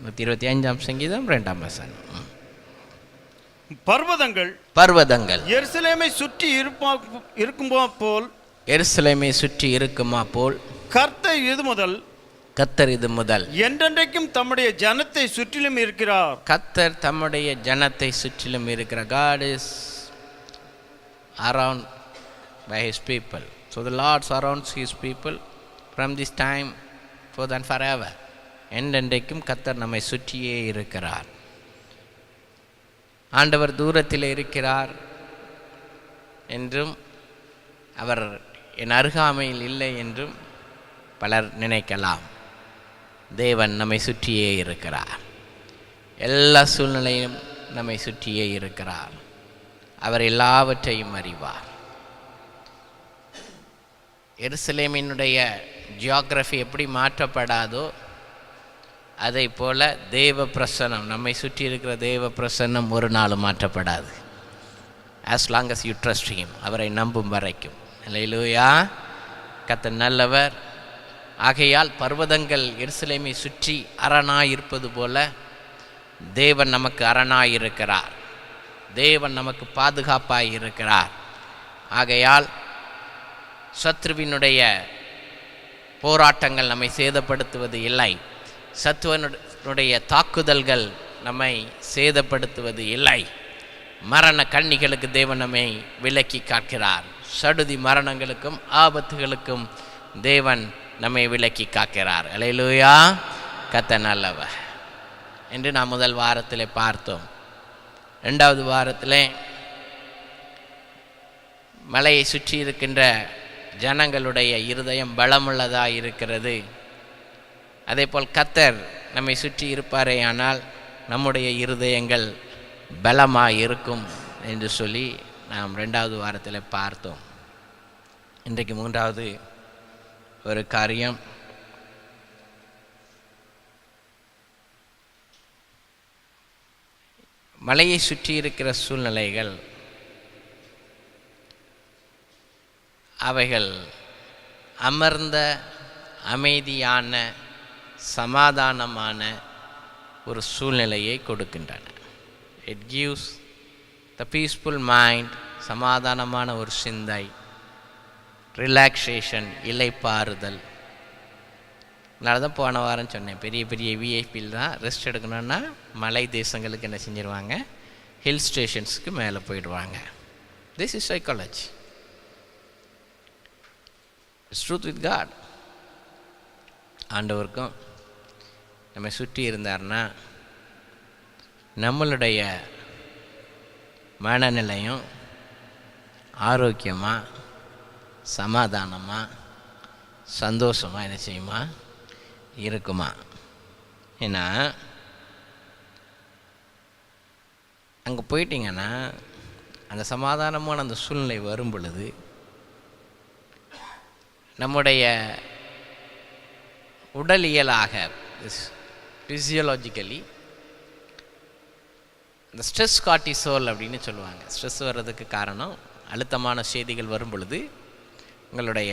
125 சங்கீதம் 2 வசனம். பர்வதங்கள் எருசலேமை சுற்றி இருக்குமா போல் கர்த்தர் இது முதல் என்றென்றைக்கும் தம்முடைய ஜனத்தை சுற்றிலும் இருக்கிறார். கர்த்தர் தம்முடைய ஜனத்தை சுற்றிலும் இருக்கிறார். God is around by his people. So the Lord surrounds his people from this time forth and forever. என்றென்றைக்கும் கர்த்தர் நம்மை சுற்றியே இருக்கிறார். ஆண்டவர் தூரத்தில் இருக்கிறார் என்றும் அவர் என் அருகாமையில் இல்லை என்றும் பலர் நினைக்கலாம். தேவன் நம்மை சுற்றியே இருக்கிறார். எல்லா சூழ்நிலையும் நம்மை சுற்றியே இருக்கிறார். அவர் எல்லாவற்றையும் அறிவார். எருசலேமினுடைய ஜியோகிராஃபி எப்படி மாற்றப்படாதோ அதை போல தேவ பிரசன்னம், நம்மை சுற்றி இருக்கிற தேவ பிரசன்னம் ஒரு நாளும் மாற்றப்படாது. as long as you trust him, அவரை நம்பும் வரைக்கும். அல்லேலூயா. கர்த்தர் நல்லவர். ஆகையால் பர்வதங்கள் எருசலேமை சுற்றி அரணாயிருப்பது போல தேவன் நமக்கு அரணாயிருக்கிறார். தேவன் நமக்கு பாதுகாப்பாய் இருக்கிறார். ஆகையால் சத்ருவினுடைய போராட்டங்கள் நம்மை சேதப்படுத்துவது இல்லை. சத்துவனுடைய தாக்குதல்கள் நம்மை சேதப்படுத்துவது இல்லை. மரண கண்ணிகளுக்கு தேவன் நம்மை விலக்கி காக்கிறார். சடுதி மரணங்களுக்கும் ஆபத்துகளுக்கும் தேவன் நம்மை விலக்கி காக்கிறார். அல்லேலூயா. கர்த்தர் நல்லவர் என்று நாம் முதல் வாரத்தில் பார்த்தோம். 2வது வாரத்தில் மலையை சுற்றி இருக்கின்ற ஜனங்களுடைய இருதயம் பலமுள்ளதாக இருக்கிறது. அதேபோல் கர்த்தர் நம்மை சுற்றி இருப்பாரே ஆனால் நம்முடைய இருதயங்கள் பலமாக இருக்கும் என்று சொல்லி நாம் 2வது வாரத்தில் பார்த்தோம். இன்றைக்கு 3வது ஒரு காரியம், மலையை சுற்றி இருக்கிற சூழ்நிலைகள் அவைகள் அமர்ந்த அமைதியான சமாதானமான ஒரு சூழ்நிலையை கொடுக்கின்றன. It gives the peaceful mind, சமாதானமான ஒரு சிந்தை, ரிலாக்ஸேஷன், இலைப்பாறுதல். அதனால தான் போன வாரம் சொன்னேன், பெரிய பெரிய விஐபியில் தான் ரெஸ்ட் எடுக்கணுன்னா மலை தேசங்களுக்கு என்ன செஞ்சிருவாங்க, ஹில் ஸ்டேஷன்ஸுக்கு மேலே போயிடுவாங்க. This is psychology. It's truth with God. ஆண்டவருக்கும் நம்ம சுற்றி இருந்தார்னா நம்மளுடைய மனநிலையும் ஆரோக்கியமாக, சமாதானமாக, சந்தோஷமாக என்ன செய்யுமா இருக்குமா. ஏன்னா அங்கே போயிட்டீங்கன்னா அந்த சமாதானமான அந்த சூழ்நிலை வரும் பொழுது நம்முடைய உடலியலாக, ஃபிசியோலாஜிக்கலி இந்த ஸ்ட்ரெஸ் கார்டிசோல் அப்படின்னு சொல்லுவாங்க. ஸ்ட்ரெஸ் வர்றதுக்கு காரணம் அழுத்தமான செய்திகள் வரும் பொழுது உங்களுடைய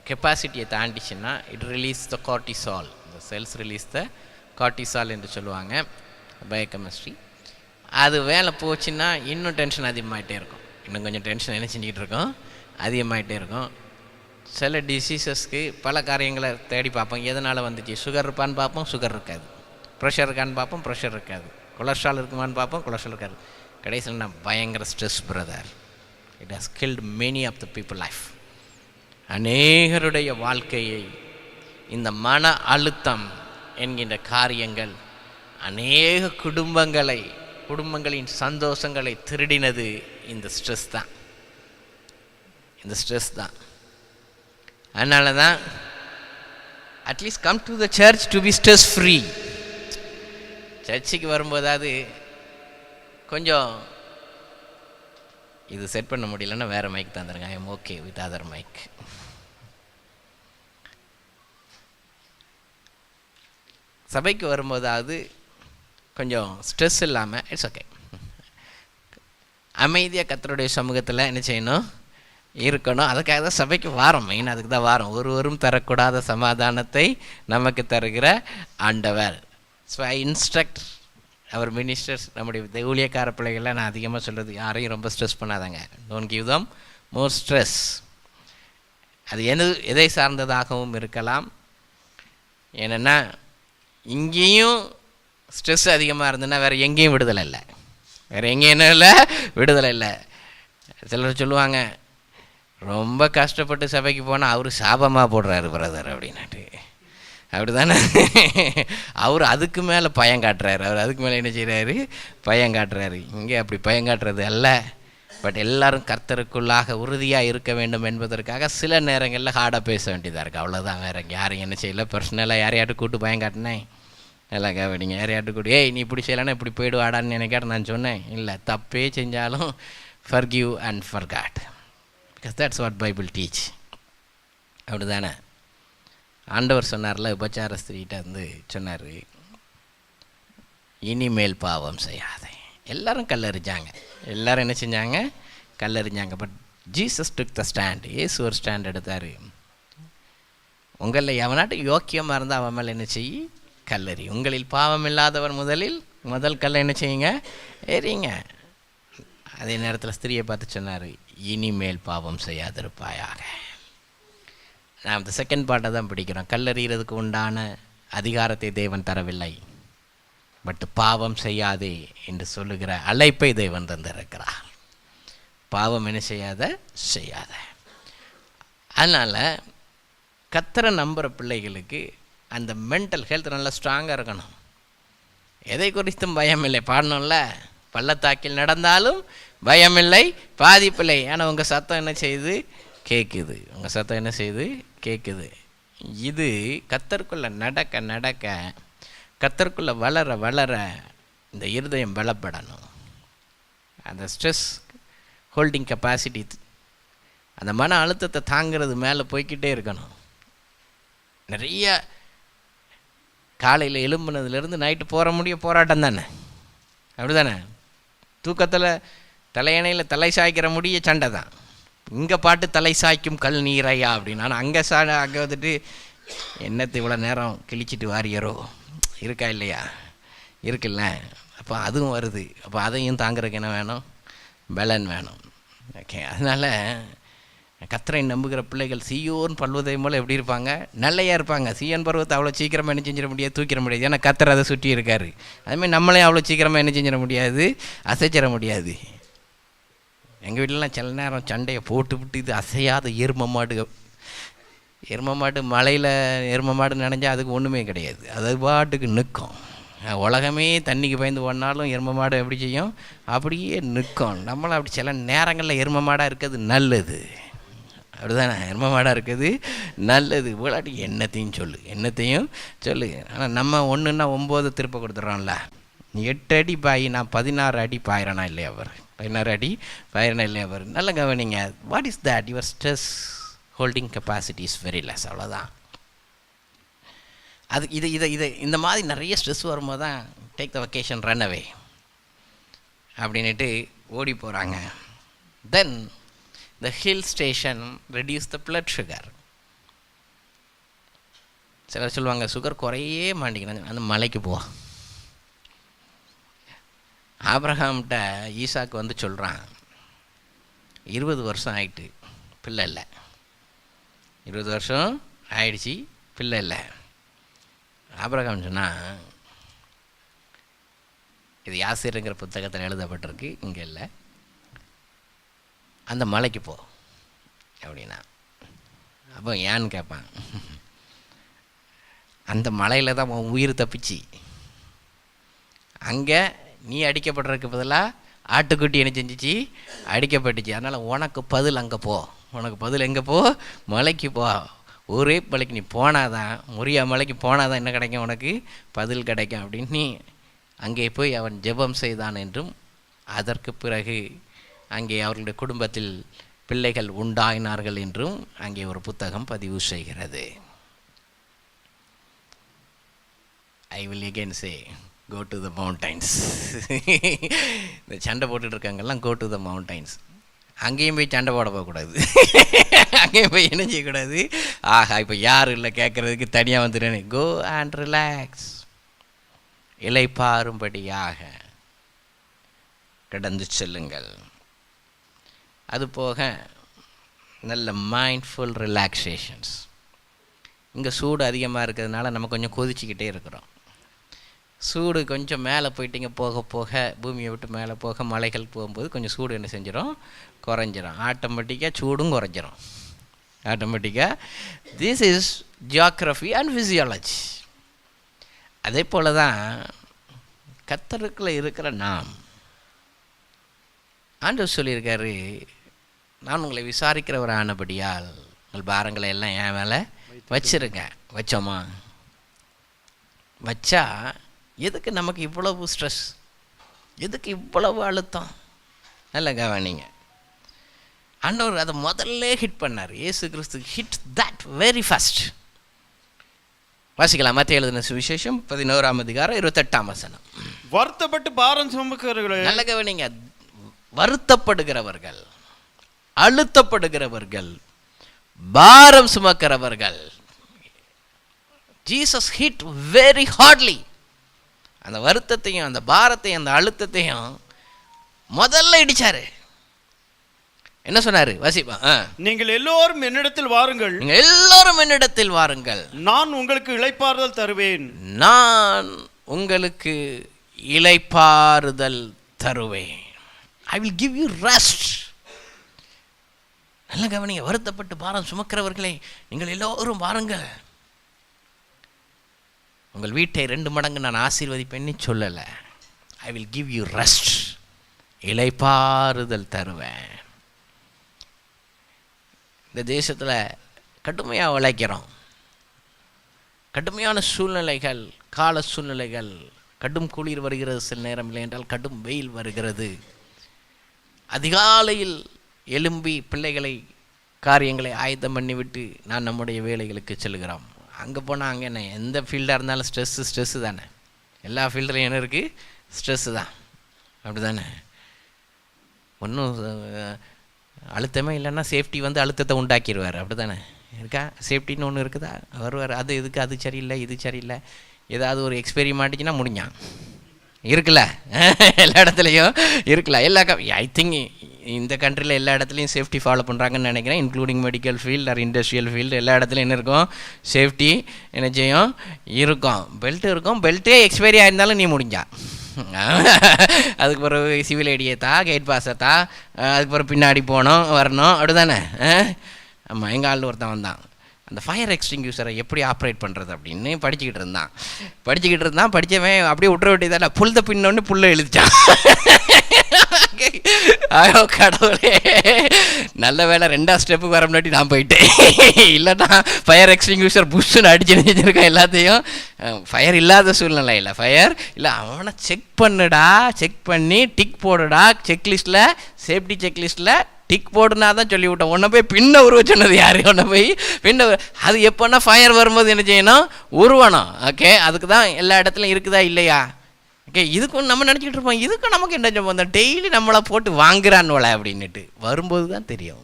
கெப்பாசிட்டியை தாண்டிச்சுன்னா இட் ரிலீஸ் த கார்டிசால், இந்த செல்ஸ் ரிலீஸ் த கார்டிசால் என்று சொல்லுவாங்க பயோகெமிஸ்ட்ரி. அது வேலை போச்சுன்னா இன்னும் டென்ஷன் அதிகமாகிட்டே இருக்கும். இன்னும் கொஞ்சம் டென்ஷன் என்ன செஞ்சுக்கிட்டு இருக்கோம், அதிகமாகிட்டே இருக்கும். சில டிசீசஸ்க்கு பல காரியங்களை தேடி பார்ப்போம். எதனால் வந்துச்சு, சுகர் இருப்பான்னு பார்ப்போம், சுகர் இருக்காது. ப்ரெஷர் இருக்கான்னு பார்ப்போம், ப்ரெஷர் இருக்காது. கொலஸ்ட்ரால் இருக்குமான்னு பார்ப்போம், கொலஸ்ட்ரால் இருக்காது. கடைசியில் நான் பயங்கர stress brother. It has killed many of the people life. அநேகருடைய வாழ்க்கையை இந்த மன அழுத்தம் என்கின்ற காரியங்கள் அநேக குடும்பங்களின் சந்தோஷங்களை திருடினது இந்த ஸ்ட்ரெஸ் தான். இந்த ஸ்ட்ரெஸ் தான். அதனால தான் at least come to the church to be stress free. சர்ச்சுக்கு வரும்போதாவது கொஞ்சம் இது செட் பண்ண முடியலன்னா வேறு மைக் தந்துடுங்க. I am okay with other mic. சபைக்கு வரும்போதாவது கொஞ்சம் ஸ்ட்ரெஸ் இல்லாமல் இட்ஸ் ஓகே, அமைதியாக கர்த்தருடைய சமூகத்தில் என்ன செய்யணும், இருக்கணும். அதுக்காக தான் சபைக்கு வாரம், மெயின் அதுக்கு தான் வாரம். ஒருவரும் தரக்கூடாத சமாதானத்தை நமக்கு தருகிற ஆண்டவர். So I instruct our ministers, நம்முடைய ஊழியக்கார பிள்ளைகள்லாம் நான் அதிகமாக சொல்கிறது, யாரையும் ரொம்ப ஸ்ட்ரெஸ் பண்ணாதாங்க. Don't give them more stress. அது எதை சார்ந்ததாகவும் இருக்கலாம். ஏன்னா இங்கேயும் ஸ்ட்ரெஸ் அதிகமாக இருந்ததுன்னா வேறு எங்கேயும் விடுதலை இல்லை, வேறு எங்கேயும் என்ன இல்லை, விடுதலை இல்லை. சிலர் சொல்லுவாங்க, ரொம்ப கஷ்டப்பட்டு சபைக்கு போனால் அவர் சாபமாக போடுறாரு பிரதர் அப்படின்னாட்டு. அப்படி தானே? அவர் அதுக்கு மேலே பயம் காட்டுறாரு. அவர் அதுக்கு மேலே என்ன செய்கிறாரு? பயம் காட்டுறாரு. இங்கே அப்படி பயம் காட்டுறது அல்ல. பட் எல்லாரும் கர்த்தருக்குள்ளாக உறுதியாக இருக்க வேண்டும் என்பதற்காக சில நேரங்களில் ஹார்டாக பேச வேண்டியதாக இருக்குது. அவ்வளோதான், வேறு யாரும் என்ன செய்யலை. பர்சனலாக யாரையாட்டு கூப்பிட்டு பயம் காட்டினேன், எல்லாம் கேட்பீங்க. யாரையாட்டு கூப்பிட்டு ஏய் நீ இப்படி செய்யலைன்னா இப்படி போய்டுவாடான்னு நினைக்காட்டு நான் சொன்னேன். இல்லை, தப்பே செஞ்சாலும் forgive and forget, because that's what Bible teach. அப்படி தானே? ஆண்டவர் சொன்னார்ல, உபச்சார ஸ்திரீகிட்ட வந்து சொன்னார், இனிமேல் பாவம் செய்யாதே. எல்லாரும் கல்லறிஞ்சாங்க, எல்லாரும் என்ன செஞ்சாங்க? கல்லறிஞ்சாங்க. But Jesus took the stand. ஏசு ஒரு ஸ்டாண்ட் எடுத்தார். உங்களில் எவனாட்டு யோக்கியமாக இருந்தால் அவன் மேலே என்ன செய்யி? கல்லறி. உங்களில் பாவம் இல்லாதவர் முதல் கல்லை என்ன செய்யுங்க? எறிங்க. அதே நேரத்தில் ஸ்திரியை பார்த்து சொன்னார், இனிமேல் பாவம் செய்யாதிருப்பாயாக. நாம் இந்த செகண்ட் பார்ட்டை தான் பிடிக்கிறோம். கல்லறிகிறதுக்கு உண்டான அதிகாரத்தை தேவன் தரவில்லை, பட் பாவம் செய்யாதே என்று சொல்லுகிற அழைப்பை தேவன் தந்திருக்கிறார். பாவம் என்ன செய்யாத. அதனால் கர்த்தரை நம்புகிற பிள்ளைகளுக்கு அந்த மென்டல் ஹெல்த் நல்லா ஸ்ட்ராங்காக இருக்கணும். எதை குறித்தும் பயமில்லை. பாடணும்ல, பள்ளத்தாக்கில் நடந்தாலும் பயமில்லை, பாதிப்பில்லை. ஆனால் உங்கள் சத்தம் என்ன செய்யுது? கேட்குது. உங்கள் சத்தம் என்ன செய்யுது? கேட்குது. இது கர்த்தருக்குள்ளே நடக்க கர்த்தருக்குள்ளே வளர இந்த இருதயம் பலப்படணும். அந்த ஸ்ட்ரெஸ் ஹோல்டிங் கெப்பாசிட்டி, அந்த மன அழுத்தத்தை தாங்கிறது மேலே போய்கிட்டே இருக்கணும். நிறைய காலையில் எழும்புனதுலேருந்து நைட்டு போகிற முடிய போராட்டம் தானே, அப்படி தானே? தூக்கத்தில் தலையணையில் தலை சாய்க்கிற முடிய சண்டை தான். இங்கே பாட்டு தலை சாய்க்கும் கல் நீரையா அப்படின்னு. ஆனால் அங்கே வந்துட்டு என்னத்தை இவ்வளோ நேரம் கிழிச்சிட்டு வாரியரோ இருக்கா இல்லையா? இருக்குல்ல. அப்போ அதுவும் வருது. அப்போ அதையும் தாங்கிறதுக்கு என்ன வேணும்? பலன் வேணும். ஓகே. அதனால் கர்த்தரை நம்புகிற பிள்ளைகள் சீயோன் பர்வதம் போல் எப்படி இருப்பாங்க? நல்லையாக இருப்பாங்க. சீயோன் பர்வத்தை அவ்வளோ சீக்கிரமாக என்ன செஞ்சிட முடியாது? தூக்கிட முடியாது. ஏன்னா கர்த்தர் அதை சுற்றி இருக்கார். அதுமாதிரி நம்மளே அவ்வளோ சீக்கிரமாக என்ன செஞ்சிட முடியாது? அசைச்சிட முடியாது. எங்கள் வீட்டிலலாம் சில நேரம் சண்டையை போட்டு இது அசையாத எரும மாடு மலையில் எரும மாடு நினைஞ்சால் அதுக்கு ஒன்றுமே கிடையாது. அது பாட்டுக்கு நிற்கும். உலகமே தண்ணிக்கு பயந்து ஓடினாலும் எரும மாடு எப்படி செய்யும்? அப்படியே நிற்கும். நம்மளும் அப்படி சில நேரங்களில் எரும மாடாக இருக்கிறது நல்லது, அப்படிதானே? எரும மாடாக இருக்குது நல்லது. விளையாட்டு என்னத்தையும் சொல்லு. ஆனால் நம்ம ஒன்றுன்னா 9 திருப்ப கொடுத்துட்றோம்ல. 8 அடி பாய், நான் 16 அடி பாயிறனா இல்லையா? அவர் 16 அடி பாயிறனா இல்லையா? அவர் நல்ல கவனிங்க. What is that? Your stress holding capacity is very less. அவ்வளோதான். அது இது இந்த மாதிரி நிறைய ஸ்ட்ரெஸ் வரும்போது தான் take the vacation, run away அப்படின்ட்டு ஓடி போகிறாங்க. Then the hill station reduce the blood sugar. சிலர் சொல்லுவாங்க சுகர் குறையே மாட்டேங்கிறாங்க, அந்த மலைக்கு போ. ஆபிரகாம்கிட்ட ஈசாக்கு வந்து சொல்கிறான், 20 வருஷம் ஆயிட்டு பிள்ளை இல்லை. 20 வருஷம் ஆயிடுச்சு, பிள்ளை இல்லை. ஆபிரகாம் சொன்னால், இது யாசேருங்கிற புத்தகத்தில் எழுதப்பட்டிருக்கு, இங்கே இல்லை, அந்த மலைக்கு போ அப்படின்னா. அப்போ ஏன்னு கேட்பான். அந்த மலையில் தான் உன் உயிர் தப்பிச்சு. அங்கே நீ அடிக்கப்படுறதுக்கு பதிலாக ஆட்டுக்குட்டி என்ன செஞ்சிச்சு? அடிக்கப்பட்டுச்சு. அதனால் உனக்கு பதில் அங்கே போ. உனக்கு பதில் எங்கே போ? மலைக்கு போ. ஒரே மலைக்கு நீ போனாதான், முறியா மலைக்கு போனாதான் என்ன கிடைக்கும்? உனக்கு பதில் கிடைக்கும் அப்படின்னு நீ அங்கே போய் அவன் ஜெபம் செய்தான் என்றும், அதற்கு பிறகு அங்கே அவர்களுடைய குடும்பத்தில் பிள்ளைகள் உண்டாயினார்கள் என்றும் அங்கே ஒரு புத்தகம் பதிவு செய்கிறது. I will again say, go to the mountains. இந்த சண்டை போட்டுட்டு இருக்காங்கெல்லாம் go to the mountains. அங்கேயும் போய் சண்டை போட போகக்கூடாது, அங்கேயும் போய் என்ன செய்யக்கூடாது. ஆஹா இப்போ யாரும் இல்லை கேட்குறதுக்கு தனியாக வந்துடுறேன்னு. கோ அண்ட் ரிலாக்ஸ், இளைப்பாறும்படியாக கடந்து செல்லுங்கள். அது போக நல்ல மைண்ட்ஃபுல் ரிலாக்ஸேஷன்ஸ். இங்கே சூடு அதிகமாக இருக்கிறதுனால நம்ம கொஞ்சம் கொதிச்சிக்கிட்டே இருக்கிறோம். சூடு கொஞ்சம் மேலே போயிட்டீங்க, போக போக பூமியை விட்டு மேலே போக மலைகள் போகும்போது கொஞ்சம் சூடு என்ன செஞ்சிடும், குறைஞ்சிரும். ஆட்டோமேட்டிக்காக சூடும் குறைஞ்சிரும் ஆட்டோமேட்டிக்காக. This is geography and physiology. அதே போல் தான் கர்த்தருக்குள்ள இருக்கிற நாம். ஆண்டவர் சொல்லியிருக்காரு, நான் உங்களை விசாரிக்கிறவர் ஆனபடியால் உங்கள் பாரங்களை எல்லாம் என் மேலே வச்சிருங்க. வச்சோமா? வச்சா எதுக்கு நமக்கு இவ்வளவு ஸ்ட்ரெஸ், எதுக்கு இவ்வளவு அழுத்தம்? நல்ல கவனிங்க. ஆண்டவர் அதை முதல்ல ஹிட் பண்ணார். இயேசு கிறிஸ்து ஹிட் தட் வெரி ஃபஸ்ட். வாசிக்கலாம். மத்தேயு எழுதின சுவிசேஷம் 11ஆம் அதிகாரம் 28ஆம் வசனம். வருத்தப்பட்டு பாரம் சுமக்கிறவர்களே. நல்ல கவனிங்க. வருத்தப்படுகிறவர்கள், அழுத்தப்படுகிறவர்கள், பாரம் சுமக்கிறவர்கள். Jesus hit very hardly. அந்த வருத்தத்தையும் அந்த பாரத்தையும் அந்த அழுத்தத்தையும் முதல்ல இடிச்சாரு. என்ன சொன்னாரு? வாசிப்பா. நீங்கள் எல்லோரும் என்னிடத்தில் வாருங்கள், நீங்கள் எல்லோரும் என்னிடத்தில் வாருங்கள், நான் உங்களுக்கு இளைப்பாறுதல் தருவேன். நான் உங்களுக்கு இளைப்பாறுதல் தருவேன். I will give you rest. நல்ல கவனிங்க. வருத்தப்பட்டு பாரம் சுமக்கிறவர்களே, நீங்கள் எல்லோரும் வாருங்கள், உங்கள் வீட்டை 2 மடங்கு நான் ஆசீர்வதிப்பேன்னு சொல்லலை. I will give you rest, இளைப்பாறுதல் தருவேன். இந்த தேசத்தில் கடுமையாக உழைக்கிறோம். கடுமையான சூழ்நிலைகள், கால சூழ்நிலைகள், கடும் குளிர் வருகிறது, சில நேரம் இல்லை என்றால் கடும் வெயில் வருகிறது. அதிகாலையில் எழும்பி பிள்ளைகளை காரியங்களை ஆயத்தம் பண்ணிவிட்டு நான் நம்முடைய வேலைகளுக்கு செல்கிறோம். அங்கே போனால் அங்கே என்ன, எந்த ஃபீல்டாக இருந்தாலும் ஸ்ட்ரெஸ்ஸு தானே. எல்லா ஃபீல்டுலையும் என்ன இருக்குது? ஸ்ட்ரெஸ்ஸு தான். அப்படி தானே? ஒன்றும் அழுத்தமே இல்லைன்னா சேஃப்டி வந்து அழுத்தத்தை உண்டாக்கிடுவார். அப்படி தானே இருக்கா? சேஃப்டின்னு ஒன்று இருக்குதா? வருவார். அது எதுக்கு, அது சரியில்லை, இது சரியில்லை, ஏதாவது ஒரு எக்ஸ்பெரி மாட்டிச்சுன்னா முடிஞ்சான். இருக்குல்ல, எல்லா இடத்துலையும் இருக்குல்ல. ஐ திங்க் இந்த கண்ட்ரியில் எல்லா இடத்துலையும் சேஃப்டி ஃபாலோ பண்ணுறாங்கன்னு நினைக்கிறேன். Including medical field R industrial field. எல்லா இடத்துலையும் என்ன இருக்கும்? சேஃப்டி என்ன செய்யும்? இருக்கும். பெல்ட்டு இருக்கும். பெல்ட்டே எக்ஸ்பைரி ஆயிருந்தாலும் நீ முடிஞ்சா. அதுக்கு பிறகு சிவில் ஐடியத்தா, கேட் பாஸத்தா, அதுக்கு பிறகு பின்னாடி போகணும் வரணும். அப்படி தானே? ஆமாம். எங்கள் ஆள் ஒருத்தன் வந்தான், அந்த ஃபயர் எக்ஸ்டிங்யூஷரை எப்படி ஆப்ரேட் பண்ணுறது அப்படின்னு படிச்சுக்கிட்டு இருந்தான். படித்தவன் அப்படியே விட்டுற வேண்டியதான, புல்த பின்னொன்னு புல்லை எழுதிட்டான். ஐயோ கடவுளே, நல்ல வேலை 2ஆம் ஸ்டெப்புக்கு வர முன்னாடி நான் போயிட்டேன். இல்லைன்னா ஃபயர் எக்ஸ்டிங்யூஷர் புஷ்ஷுன்னு அடிச்சு நினைச்சிருக்கேன் எல்லாத்தையும். ஃபயர் இல்லாத சூழ்நிலை இல்லை, ஃபயர் இல்லை. அவனை செக் பண்ணுடா, செக் பண்ணி டிக் போடுடா, செக்லிஸ்ட்டில், சேஃப்டி செக்லிஸ்ட்டில் டிக் போடுனா தான் சொல்லிவிட்டோம். ஒன்றை போய் பின்ன உருவ சொன்னது யார்? ஒன்றை போய் பின்ன. அது எப்போன்னா ஃபயர் வரும்போது என்ன செய்யணும்? உருவணும். ஓகே, அதுக்கு தான் எல்லா இடத்துலையும் இருக்குதா இல்லையா? ஓகே, இதுக்கும் நம்ம நினச்சிக்கிட்டு இருப்போம், இதுக்கும் நமக்கு என்ன செய்வோம், டெய்லி நம்மளை போட்டு வாங்குறான்வல அப்படின்னுட்டு. வரும்போது தான் தெரியும்,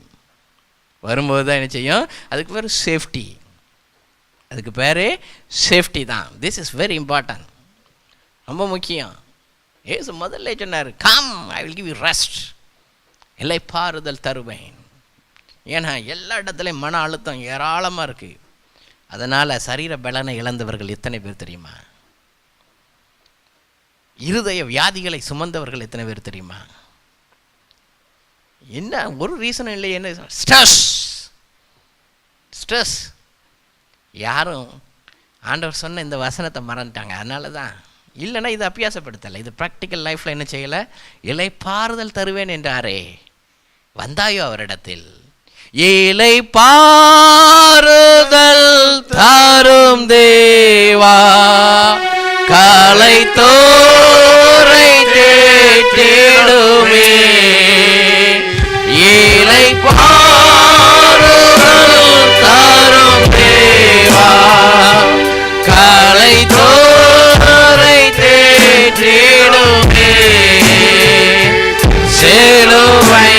வரும்போது தான் என்ன செய்யும். அதுக்கு பேர் சேஃப்டி, அதுக்கு பேர் சேஃப்டி தான். திஸ் இஸ் வெரி இம்பார்ட்டன்ட், ரொம்ப முக்கியம். ஏசு முதல்ல சொன்னார், come I will give you rest, இளைப்பாறுதல் தருவேன். ஏன்னா எல்லா இடத்துலையும் மன அழுத்தம் ஏராளமாக இருக்குது. அதனால் சரீர பலனை இழந்தவர்கள் எத்தனை பேர் தெரியுமா? இருதய வியாதிகளை சுமந்தவர்கள் எத்தனை பேர் தெரியுமா? என்ன ஒரு ரீசனும் இல்லை, என்ன ஸ்ட்ரெஸ். ஸ்ட்ரெஸ். யாரும் ஆண்டவர் சொன்ன இந்த வசனத்தை மறந்துட்டாங்க. அதனால தான். இல்லைன்னா இது அபியாசப்படுத்தலை, இது ப்ராக்டிக்கல் லைஃப்பில் என்ன செய்யலை. இளைப்பாறுதல் தருவேன் என்றாரே, வந்தாயோ அவரிடத்தில். இளைப்பாறுதல் தரும் தேவா, காலை தோரை தேடுமே. இளைப்பாறுதல் தரும் தேவா, காலை தோரை தேடுமே. சிலுவை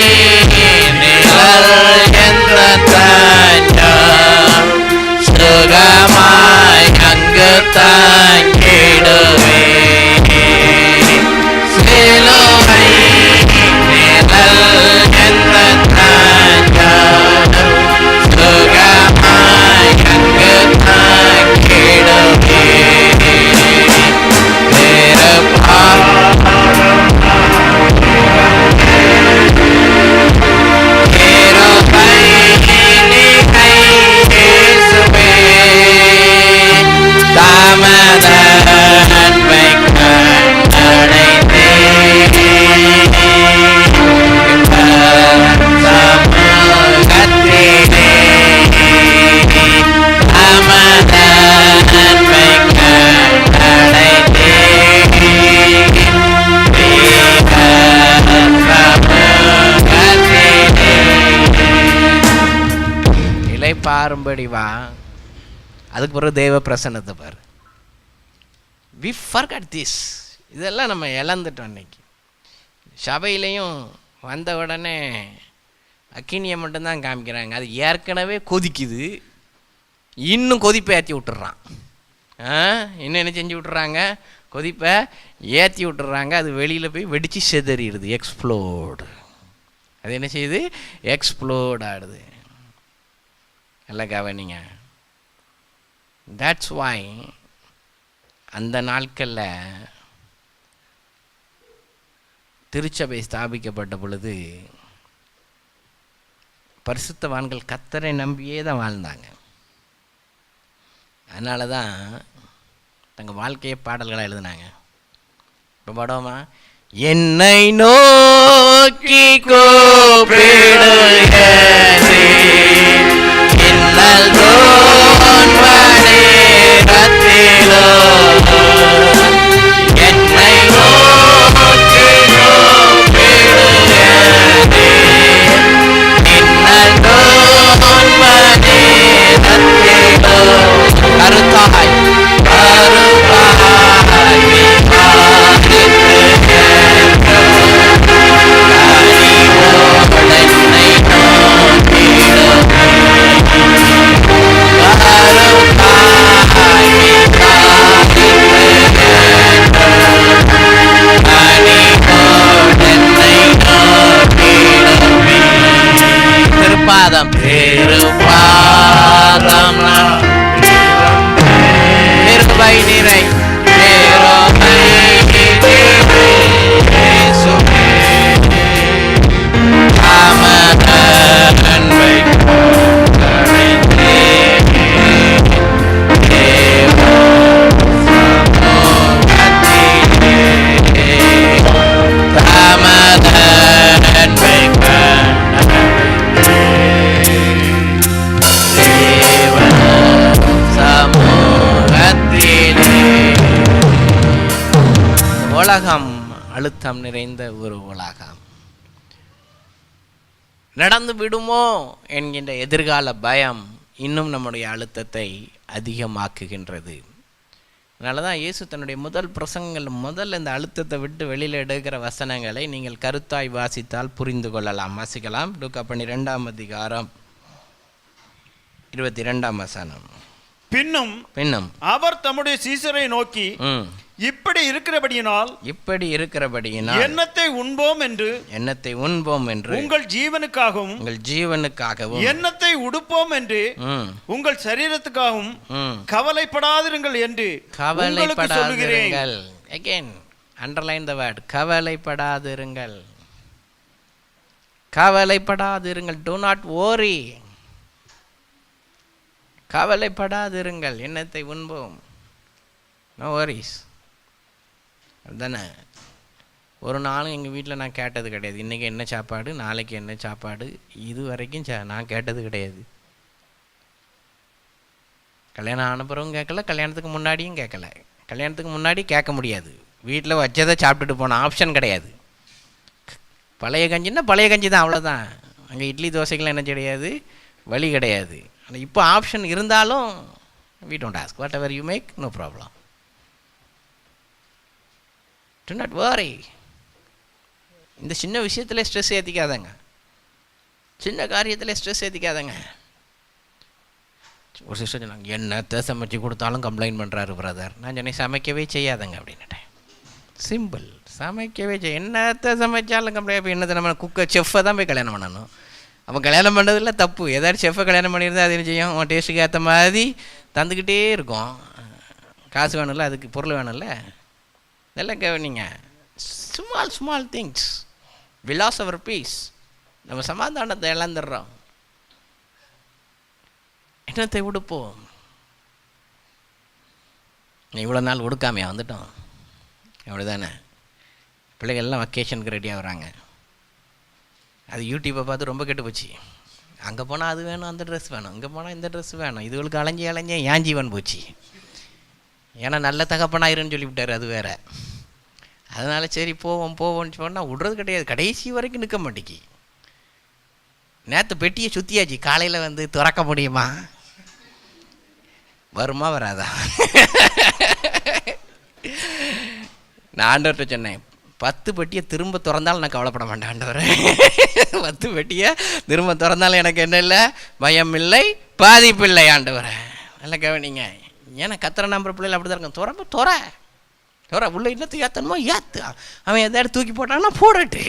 தாங்கிடுவே சிலுவை நிழல் என்ற தாங்காடும் சுகமாய் அங்கு தாங்கிடுவே பாரும்படி வா. அதுக்கு பிறகு தெய்வ பிரசன்னத்தை பாரு. We forgot this. இதெல்லாம் நம்ம இழந்துட்டோம் இன்னைக்கு. சபையிலையும் வந்த உடனே அக்கினியை மட்டும்தான் காமிக்கிறாங்க. அது ஏற்கனவே கொதிக்குது, இன்னும் கொதிப்பை ஏற்றி விட்டுறான். இன்னும் என்ன செஞ்சு விட்டுறாங்க? கொதிப்பை ஏற்றி விட்டுறாங்க. அது வெளியில் போய் வெடித்து செதறிடுது, எக்ஸ்ப்ளோடு. அது என்ன செய்யுது? எக்ஸ்ப்ளோட் ஆடுது. எல்லாம் கவனிங்க. தட்ஸ் வாய் அந்த நாட்களில் திருச்சபை ஸ்தாபிக்கப்பட்ட பொழுது பரிசுத்தவான்கள் கர்த்தரை நம்பியே தான் வாழ்ந்தாங்க. அதனால தான் தங்கள் வாழ்க்கையை பாடல்களாக எழுதினாங்க. இப்போ பாடோமா? என்னை நோக்கி கூப்பிடுகிறேன் என்னை நோக்கி கருத்தாய் திருப்பாதம் திருப்பாதம் நிருபை நிறை நிருபை அன்பை உலகம் அழுத்தம் நிறைந்த ஒரு உலகம். நடந்து விடுமோ என்கின்ற எதிர்கால பயம் இன்னும் நம்முடைய அழுத்தத்தை அதிகமாக்குகின்றது. அதனால தான் இயேசு தன்னுடைய முதல் பிரசங்கங்கள் முதல்ல இந்த அழுத்தத்தை விட்டு வெளியில் எடுக்கிற வசனங்களை நீங்கள் கருத்தாய் வாசித்தால் புரிந்து கொள்ளலாம். வாசிக்கலாம். லூக்கா 12ஆம் அதிகாரம் 22ஆம் வசனம். பின்னும் அவர் தம்முடைய சீசரை நோக்கி, இப்படி இருக்கிறபடியினால் எண்ணத்தை உண்போம் என்று உங்கள் ஜீவனுக்காகவும் எண்ணத்தை உடுப்போம் என்று உங்கள் சரீரத்துக்காகவும் கவலைப்படாதிருங்கள் என்று உங்களுக்கு சொல்லுகிறேன். Again, underline the word, கவலைப்படாதிருங்கள். கவலைப்படாதிருங்கள். Do not worry. கவலைப்படாதிருங்கள். எண்ணத்தை உண்போம். No worries. அதுதானே. ஒரு நாளும் எங்கள் வீட்டில் நான் கேட்டது கிடையாது, இன்றைக்கி என்ன சாப்பாடு, நாளைக்கு என்ன சாப்பாடு. இது வரைக்கும் நான் கேட்டது கிடையாது. கல்யாணம் ஆன பிறகும் கேட்கல, கல்யாணத்துக்கு முன்னாடியும் கேட்கல. கல்யாணத்துக்கு முன்னாடி கேட்க முடியாது. வீட்டில் வச்சதை சாப்பிட்டுட்டு போன ஆப்ஷன் கிடையாது. பழைய கஞ்சின்னா பழைய கஞ்சி தான், அவ்வளோதான். அங்கே இட்லி தோசைக்கெலாம் என்ன கிடையாது, வழி கிடையாது. ஆனால் இப்போ ஆப்ஷன் இருந்தாலும் we don't ask. Whatever you make, no problem. Do not worry. இந்த சின்ன விஷயத்தில் ஸ்ட்ரெஸ் ஏற்றிக்காதங்க. சின்ன காரியத்தில் ஸ்ட்ரெஸ் ஏற்றிக்காதங்க. ஒரு சிஸ்டர் சொன்னாங்க, என்னத்தை சமைச்சு கொடுத்தாலும் கம்ப்ளைண்ட் பண்ணுறாரு பிரதர். நான் சொன்னேன், சமைக்கவே செய்யாதங்க அப்படின்னுட்டேன். சிம்பிள், சமைக்கவே என்னத்தை சமைச்சாலும் கம்ப்ளைண்ட். என்னத்தை நம்ம செஃப்பை தான் போய் கல்யாணம் பண்ணணும். அப்போ கல்யாணம் பண்ணுறதுல தப்பு. ஏதாச்சும் செஃப்பை கல்யாணம் பண்ணியிருந்தால் அது என்ன செய்யும், அவன் டேஸ்ட்டுக்கு ஏற்ற மாதிரி தந்துக்கிட்டே இருக்கும். காசு வேணும்ல, அதுக்கு பொருள் வேணும்ல. இதெல்லாம் கவனிங்க. Small things we lose our peace. நம்ம சமாதானத்தை இழந்துடுறோம். என்னத்தை உடுப்போம்? இவ்வளோ நாள் உடுக்காமையா வந்துட்டோம், அப்படி தானே? பிள்ளைகள்லாம் வெக்கேஷனுக்கு ரெடியாக வராங்க. அது யூடியூப்பை பார்த்து ரொம்ப கெட்டு போச்சு. அங்கே போனால் அது வேணும், அந்த ட்ரெஸ் வேணும், இங்கே போனால் இந்த ட்ரெஸ் வேணும். இதுகளுக்கு அலைஞ்சே ஏன் ஜீவன் போச்சு. ஏன்னா நல்ல தகப்பனாயிருன்னு சொல்லிவிட்டார், அது வேறு. அதனால் சரி போவோம்னு சொன்னால் விடுறது கிடையாது. கடைசி வரைக்கும் நிற்க மாட்டேங்கி. நேற்று பெட்டியை சுற்றியாச்சு, காலையில் வந்து திறக்க முடியுமா? வருமா வராதா? நான் ஆண்டவர்கிட்ட சொன்னேன், 10 பெட்டியை திரும்ப திறந்தாலும் நான் கவலைப்பட மாட்டேன் ஆண்டவரே. 10 பெட்டியை திரும்ப திறந்தாலும் எனக்கு என்ன இல்லை, பயம் இல்லை, பாதிப்பு இல்லை ஆண்டவரே. நல்லா கவனிங்க. ஏன்னா கத்திர நம்புற பிள்ளைகள் அப்படி தான் இருக்கும். துற உள்ள இன்னத்துக்கு ஏற்றணுமோ ஏற்று, அவன் எதாவது தூக்கி போட்டான்னா போடட்டு.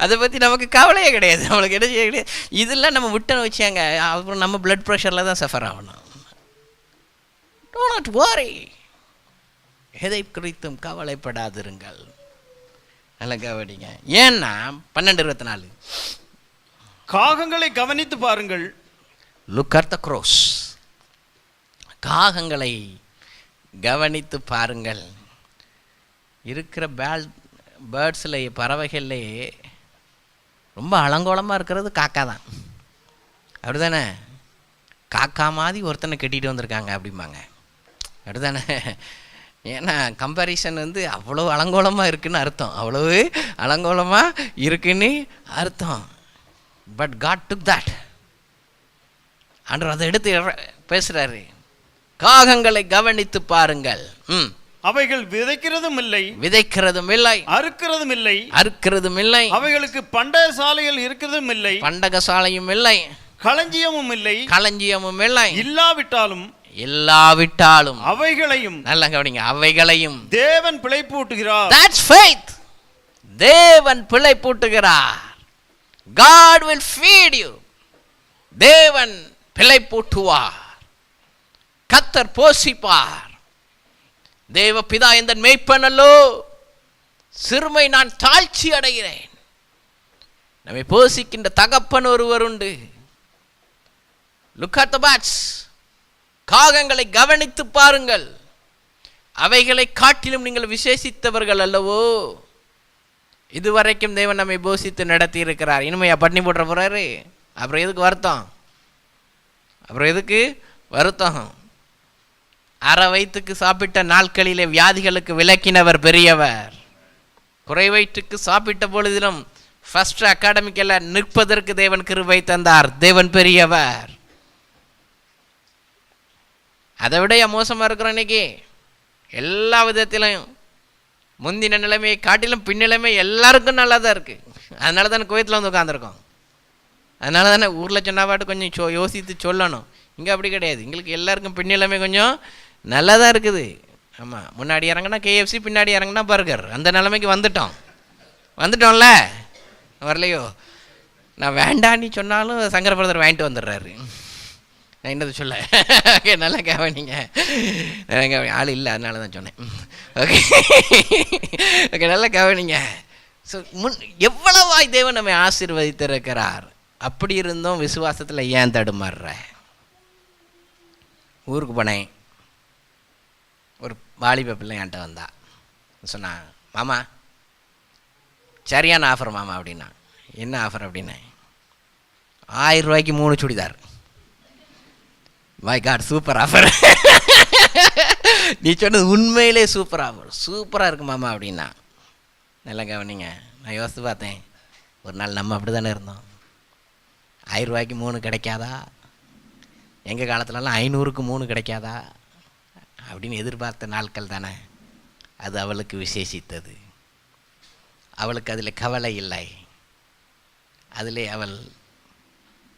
அதை பற்றி நமக்கு கவலையே கிடையாது. நம்மளுக்கு என்ன செய்ய கிடையாது. இதெல்லாம் நம்ம விட்டனை வச்சாங்க, அப்புறம் நம்ம பிளட் ப்ரெஷரில் தான் சஃபர் ஆகணும். டோ நாட் வரி, எதை குறித்தும் கவலைப்படாதிருங்கள். நல்லா கவனிங்க. ஏன்னா 12:24 காகங்களை கவனித்து பாருங்கள். Look at the crows. காகங்களை கவனித்து பாருங்கள். இருக்கிற பேர்ட்ஸில், பறவைகள்லேயே ரொம்ப அலங்கோலமாக இருக்கிறது காக்கா தான். அப்படி தானே? காக்கா மாதிரி ஒருத்தனை கட்டிகிட்டு வந்திருக்காங்க அப்படிம்பாங்க, அப்படி தானே? ஏன்னா கம்பேரிசன் வந்து அவ்வளோ அலங்கோலமாக இருக்குன்னு அர்த்தம், அவ்வளவு அலங்கோலமாக இருக்குன்னு அர்த்தம். But God took that. ஆண்டவர் அதை எடுத்து பேசுகிறாரு. காகங்களை கவனித்து பாருங்கள். அவைகள் விதைக்கிறதும் இல்லை, அறுக்கிறதும் இல்லை. அவைகளுக்கு பண்டக சாலைகள் இருக்கிறதும் இல்லை, பண்டக சாலையும் இல்லை, களஞ்சியமும் இல்லை. இல்லாவிட்டாலும் அவைகளையும், நல்லா கவனிங்க, அவைகளையும் தேவன் பிழைப்பூட்டுகிறார். That's faith. தேவன் பிழைப்பூட்டுகிறார். God will feed you. தேவன் பிழைப்பூட்டுவார். கர்த்தர் போஷிப்பார். தேவ பிதா எந்த மேய்ப்பனல்லோ, சிறுமை நான் தாழ்ச்சி அடைகிறேன். நம்மை போஷிக்கின்ற தகப்பன் ஒருவர் உண்டு. Look at the birds. காகங்களை கவனித்து பாருங்கள். அவைகளை காட்டிலும் நீங்கள் விசேஷித்தவர்கள் அல்லவோ. இதுவரைக்கும் தேவன் நம்மை போஷித்து நடத்தி இருக்கிறார். இனிமையா பட்டினி போட்டுற போறாரு. அப்புறம் எதுக்கு வருத்தம்? அரை வயிற்றுக்கு சாப்பிட்ட நாட்களிலே வியாதிகளுக்கு விலக்கினவர் பெரியவர். குறை வயிற்றுக்கு சாப்பிட்ட பொழுதிலும் ஃபர்ஸ்ட் அகாடமிக்கல நிற்பதற்கு தேவன் கிருபை தந்தார். தேவன் பெரியவர். அதை விட மோசமாக இருக்கிறோம் இன்னைக்கு. எல்லா விதத்திலையும் முந்தின நிலைமையை காட்டிலும் பின்னிலைமை எல்லாருக்கும் நல்லா தான் இருக்குது. அதனால தானே கோயத்தில் வந்து உட்காந்துருக்கோம். அதனால தானே ஊரில் சொன்னாவாட்டு கொஞ்சம் யோசித்து சொல்லணும். இங்கே அப்படி கிடையாது. எங்களுக்கு எல்லாருக்கும் பின்னிலைமை கொஞ்சம் நல்லா தான் இருக்குது. ஆமாம், முன்னாடி இறங்கினா KFC, பின்னாடி இறங்கினா பர்கர். அந்த நிலைமைக்கு வந்துட்டோம்ல. வரலையோ? நான் வேண்டான்னு சொன்னாலும் சங்கர பிரதர் வாங்கிட்டு வந்துடுறாரு. நான் என்னது சொல்ல? ஓகே, நல்லா கவனிங்க. ஆள் இல்லை, அதனால தான் சொன்னேன். ஓகே, நல்லா கவனிங்க. ஸோ எவ்வளவாய் தேவன் நம்மை ஆசீர்வதித்திருக்கிறார். அப்படி இருந்தும் விசுவாசத்தில் ஏன் தடுமாறுற? ஊருக்கு போனேன். ஒரு வாலிப பிள்ளை என்கிட்ட வந்தா. சொன்னா, மாமா சரியான ஆஃபர் மாமா அப்படின்னா. என்ன ஆஃபர் அப்படின்னா, 1000 ரூபாய்க்கு 3 churidar. My God, super offer. நீ சொன்னது உண்மையிலே சூப்பர் ஆஃபர், சூப்பராக இருக்கு மாமா அப்படின்னா. நல்லா கவனிங்க. நான் யோசித்து பார்த்தேன், ஒரு நாள் நம்ம அப்படி தானே இருந்தோம். 1000 ரூபாய்க்கு 3 கிடைக்காதா? எங்கள் காலத்துலலாம் 500க்கு 3 கிடைக்காதா அப்படின்னு எதிர்பார்த்த நாட்கள் தானே. அது அவளுக்கு விசேஷித்தது. அவளுக்கு அதில் கவலை இல்லை. அதிலே அவள்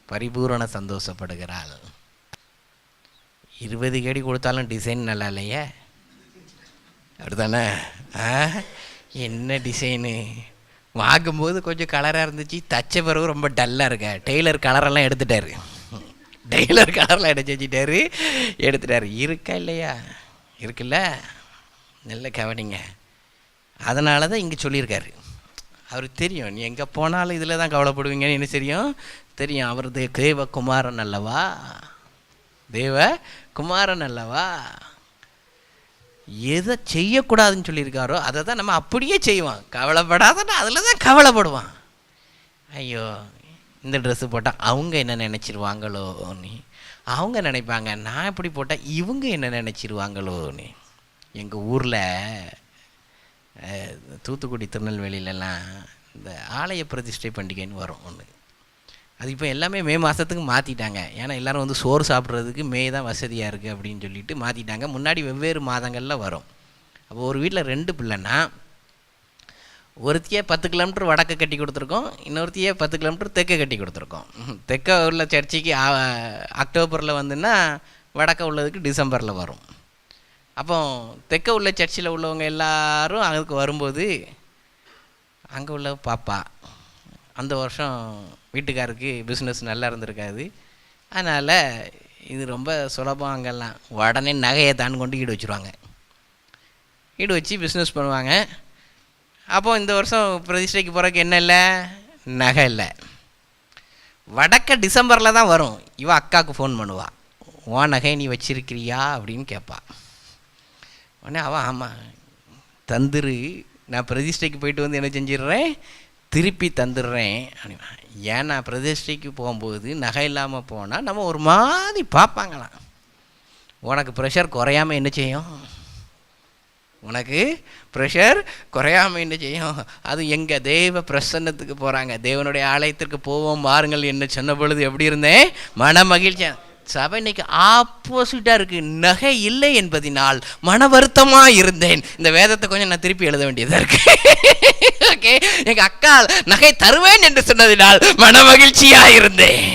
பரிபூரண சந்தோஷப்படுகிறாள். 20 கோடி கொடுத்தாலும் டிசைன் நல்லா இல்லையே, அப்படிதானே? என்ன டிசைனு வாங்கும்போது கொஞ்சம் கலராக இருந்துச்சு, தச்ச பிறகு ரொம்ப டல்லாக இருக்க. டெய்லர் கலரெல்லாம் எடுத்துட்டாரு, டெய்லர் கலரெலாம் எடுத்துட்டாரு. இருக்கா இல்லையா? இருக்குல்ல, நல்ல கவனிங்க. அதனால தான் இங்கே சொல்லியிருக்காரு. அவருக்கு தெரியும், நீ எங்கே போனாலும் இதில் தான் கவலைப்படுவீங்கன்னு என்ன தெரியும். அவர் தேவகுமாரன் அல்லவா, தேவகுமாரன் அல்லவா. எதை செய்யக்கூடாதுன்னு சொல்லியிருக்காரோ அதை தான் நம்ம அப்படியே செய்வோம். கவலைப்படாதன்னா அதில் தான் கவலைப்படுவான். ஐயோ, இந்த ட்ரெஸ்ஸு போட்டால் அவங்க என்ன நினச்சிருவாங்களோன்னு அவங்க நினைப்பாங்க, நான் இப்படி போட்டால் இவங்க என்ன நினச்சிருவாங்களோன்னு. எங்கள் ஊரில் தூத்துக்குடி திருநெல்வேலியிலலாம் இந்த ஆலய பிரதிஷ்டை பண்டிகைன்னு வரும் ஒன்று. அது இப்போ எல்லாமே மே மாதத்துக்கு மாற்றிட்டாங்க. ஏன்னா எல்லோரும் வந்து சோறு சாப்பிட்றதுக்கு மே தான் வசதியாக இருக்குது அப்படின்னு சொல்லிட்டு மாற்றிட்டாங்க. முன்னாடி வெவ்வேறு மாதங்களில் வரும். அப்போ ஒரு வீட்டில் 2 பிள்ளைன்னா ஒருத்தியே 10 கிலோமீட்டர் வடக்கு கட்டி கொடுத்துருக்கோம், இன்னொருத்தியே 10 கிலோமீட்டர் தெற்க கட்டி கொடுத்துருக்கோம். தெற்க உள்ள சர்ச்சைக்கு அக்டோபரில் வந்துன்னா வடக்க உள்ளதுக்கு டிசம்பரில் வரும். அப்போ தெற்க உள்ள சர்ச்சில் உள்ளவங்க எல்லாரும் அதுக்கு வரும்போது அங்கே உள்ள பாப்பா அந்த வருஷம் வீட்டுக்காருக்கு பிஸ்னஸ் நல்லா இருந்திருக்காது. அதனால் இது ரொம்ப சுலபம். அங்கெல்லாம் உடனே நகையை தான் கொண்டு ஈடு வச்சுருவாங்க, ஈடு வச்சு பிஸ்னஸ் பண்ணுவாங்க. அப்போது இந்த வருஷம் பிரதிஷ்டைக்கு போகிறதுக்கு என்ன இல்லை, நகை இல்லை. வடக்க டிசம்பரில் தான் வரும். இவன் அக்காவுக்கு ஃபோன் பண்ணுவாள், உன் நகை நீ வச்சிருக்கிறியா அப்படின்னு கேட்பா. உடனே அவன் ஆமாம் தந்துரு, நான் பிரதிஷ்டைக்கு போயிட்டு வந்து என்ன செஞ்சிடுறேன், திருப்பி தந்துடுறேன் அப்படின்னா. ஏன்னா பிரதிஷ்டைக்கு போகும்போது நகை இல்லாமல் போனால் நம்ம ஒரு மாதிரி பார்ப்பாங்களாம். உனக்கு ப்ரெஷர் குறையாமல் என்ன செய்யும், உனக்கு ப்ரெஷர் குறையாமல் என்ன செய்யும். அது எங்கள் தெய்வ பிரசன்னத்துக்கு போகிறாங்க, தேவனுடைய ஆலயத்திற்கு போவோம் பாருங்கள் என்ன சொன்ன பொழுது எப்படி இருந்தேன், மன மகிழ்ச்சியாக. சபை இன்னைக்கு ஆப்போசிட்டாக இருக்குது. நகை இல்லை என்பதினால் மன வருத்தமாக இருந்தேன். இந்த வேதத்தை கொஞ்சம் நான் திருப்பி எழுத வேண்டியதாக இருக்கு. ஓகே, எங்கள் அக்கா நகை தருவேன் என்று சொன்னதினால் மன மகிழ்ச்சியாக இருந்தேன்.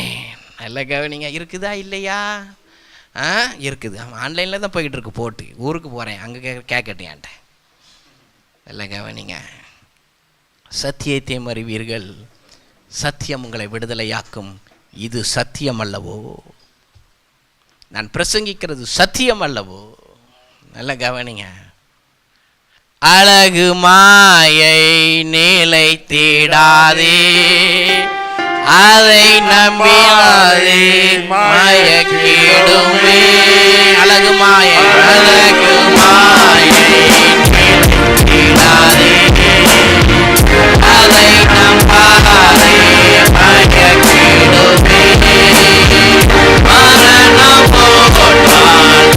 நல்ல கவனிங்க, இருக்குதா இல்லையா? இருக்குது. ஆமாம், ஆன்லைனில் தான் போய்கிட்டு இருக்கு. போட்டு ஊருக்கு போகிறேன், அங்கே கேட்கட்டேன் என்கிட்ட. நல்ல கவனிங்க, சத்தியத்தையும் அறிவீர்கள், சத்தியம் உங்களை விடுதலையாக்கும். இது சத்தியம் அல்லவோ, நான் பிரசங்கிக்கிறது சத்தியம் அல்லவோ. நல்ல கவனிங்க, அழகு மாயை நிலை தேடாதே, அதை நம்பினாதே மயக்கிடுமே. அழகு மாயை, அழகு மாயை தேடாதே, அதை நம்பாதே மயக்கிடுமே. மரணம் போட்டால்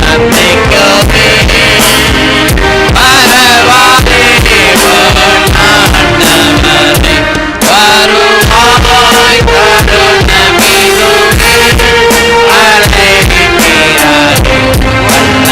சந்திக்கவே மறவாதே ஆண்டவரே, வருவாய் தருணமிதுவே. அழைக்கிறாரே வல்ல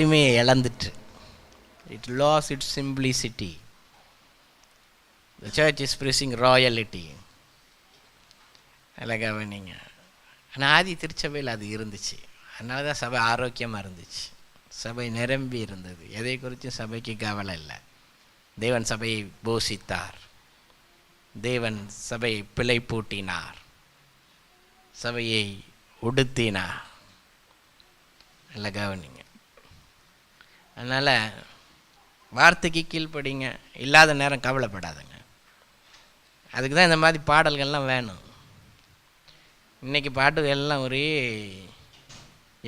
எளிமையை இழந்துட்டு. It lose its simplicity. The church is preaching royalty. அழகாக நீங்கள் ஆனால் ஆதி திருச்சபையில் அது இருந்துச்சு. அதனால தான் சபை ஆரோக்கியமாக இருந்துச்சு, சபை நிரம்பி இருந்தது. எதை குறித்தும் சபைக்கு கவலை இல்லை. தேவன் சபையை போஷித்தார், தேவன் சபையை பிழை பூட்டினார், சபையை உடுத்தினார். நல்லா கவனிங்க. அதனால் வார்த்தைக்கு கீழ்ப்படிங்க, இல்லாத நேரம் கவலைப்படாதுங்க. அதுக்கு தான் இந்த மாதிரி பாடல்கள்லாம் வேணும். இன்றைக்கி பாட்டுகள் எல்லாம் ஒரே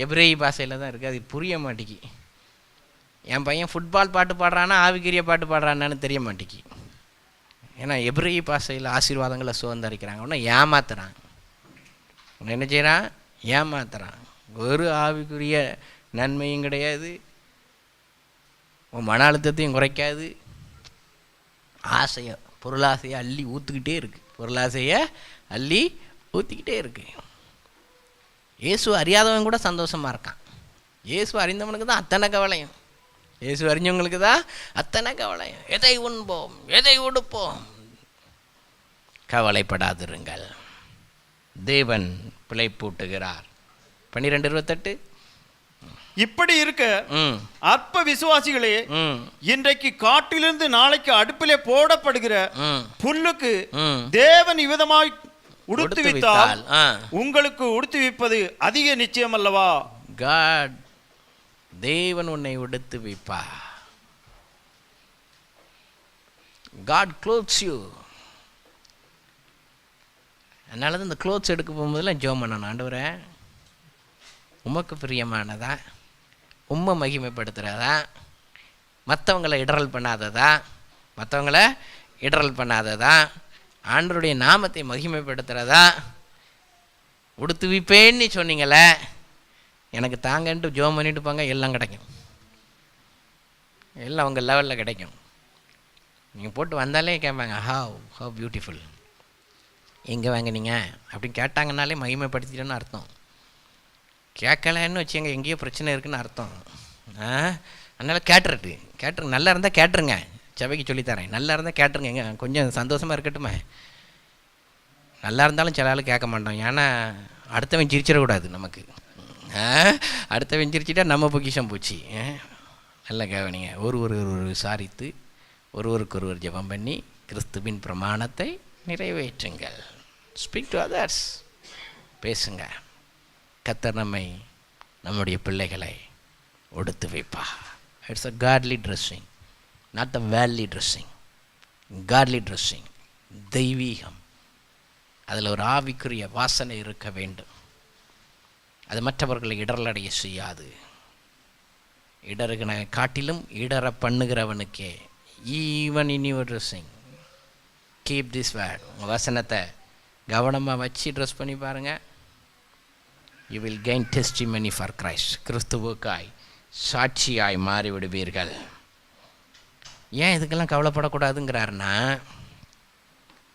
எபிரேய பாஷையில் தான் இருக்குது, அது புரிய மாட்டேங்கி. என் பையன் ஃபுட்பால் பாட்டு பாடுறானா ஆவிக்குரிய பாட்டு பாடுறானான்னு தெரிய மாட்டேங்கி. ஏன்னா எபிரேய பாஷையில் ஆசீர்வாதங்களை சுதந்திரிக்கிறாங்க. ஒன்று ஏமாத்துறான், ஒன்று என்ன செய்கிறான், ஏமாத்துறான். ஒரு ஆவிக்குரிய நன்மையும் கிடையாது, உன் மன அழுத்தத்தையும் குறைக்காது. ஆசையை, பொருளாசையை அள்ளி ஊற்றுக்கிட்டே இருக்குது, பொருளாசையை அள்ளி ஊற்றிக்கிட்டே இருக்கு. இயேசு அறியாதவன் கூட சந்தோஷமாக இருக்கான். இயேசு அறிந்தவனுக்கு தான் அத்தனை கவலையும், இயேசு அறிஞ்சவங்களுக்கு தான் அத்தனை கவலையும். எதை உண்போம், எதை உடுப்போம், கவலைப்படாதிருங்கள், தேவன் பிழைப்பூட்டுகிறார். 12:28. இப்படி இருக்க அற்ப விசுவாசிகளே, இன்றைக்கு காட்டிலிருந்து நாளைக்கு அடுப்பிலே போடப்படுகிற புல்லுக்கு தேவன் இவ்விதமாய் உடுத்துவித்தால் உங்களுக்கு உடுத்துவிப்பது அதிக நிச்சயம் அல்லவா? God, தேவன் உன்னை உடுத்துவிப்பா. God clothes you. அதனால தான் இந்த க்ளோத்ஸ் எடுக்க போகும்போதெல்லாம் ஜெபம் பண்ணணும். ஆண்டவரே, உமக்கு பிரியமானதா, உம்மை மகிமைப்படுத்துகிறதா, மற்றவங்களை இடரல் பண்ணாததா, மற்றவங்கள இடரல் பண்ணாததா, ஆண்டவருடைய நாமத்தை மகிமைப்படுத்துகிறதா, உடுத்துவிப்பேன்னு சொன்னீங்களே, எனக்கு தாங்கன்ட்டு ஜெபம் பண்ணிட்டு போங்க, எல்லாம் கிடைக்கும், எல்லாம் உங்கள் லெவலில் கிடைக்கும். நீங்கள் போட்டு வந்தாலே கேட்பாங்க, ஹவ் பியூட்டிஃபுல், எங்கே வாங்கினீங்க அப்படின்னு கேட்டாங்கன்னாலே மகிமைப்படுத்திட்டேன்னு அர்த்தம். கேட்கலன்னு வச்சுங்க, எங்கேயோ பிரச்சனை இருக்குன்னு அர்த்தம். அதனால் கேட்டுரு, நல்லா இருந்தால் கேட்டுருங்க, சபைக்கு சொல்லித்தரேன், நல்லா இருந்தால் கேட்டுருங்க, எங்க கொஞ்சம் சந்தோஷமாக இருக்கட்டுமே. நல்லா இருந்தாலும் சில ஆள் கேட்க மாட்டோம், ஏன்னா அடுத்தவன் சிரிச்சிடக்கூடாது நமக்கு. அடுத்தவன் சிரிச்சிட்டா நம்ம பொக்கிஷம் போச்சு. நல்லா கவனிங்க. ஒரு விசாரித்து ஒருவருக்கொருவர் ஜெபம் பண்ணி கிறிஸ்துவின் பிரமாணத்தை நிறைவேற்றுங்கள். ஸ்பீக் டு அதர்ஸ், பேசுங்க. கர்த்தர் நம்முடைய பிள்ளைகளை உடுத்து வைப்பா. It's a godly dressing, not a worldly dressing. Godly dressing, தெய்வீகம். அதில் ஒரு ஆவிக்குரிய வாசனை இருக்க வேண்டும். அது மற்றவர்களை இடரலடைய செய்யாது. இடறுகிற காட்டிலும் இடற பண்ணுகிறவனுக்கே, even in your dressing keep this word. உங்கள் வசனத்தை கவனமாக வச்சு ட்ரெஸ் பண்ணி பாருங்கள். You will gain testimony for Christ. கிறிஸ்துவுக்காய் சாட்சியாய் மாறிவிடுவீர்கள். ஏன் இதுக்கெல்லாம் கவலைப்படக்கூடாதுங்கிறாருன்னா,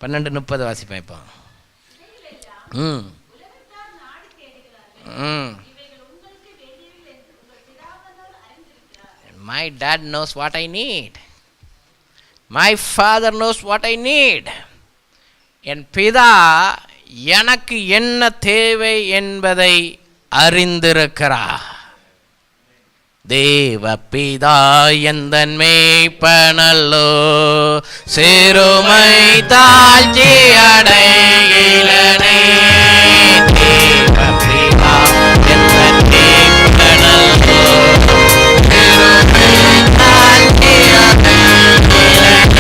12:30 வாசிப்பேன் இப்போ. My dad knows what I need. My father knows what I need. என் பிதா எனக்கு என்ன தேவை என்பதை அறிந்திருக்கிறார். தேவ பிதா எந்தன் மேய்ப்பனல்லோ, சிறுமை தாழ்ச்சி அடைகிலனே. தேவ பிதா எந்தன் மேய்ப்பனல்லோ, சிறுமை தாழ்ச்சி அடைகிலனே.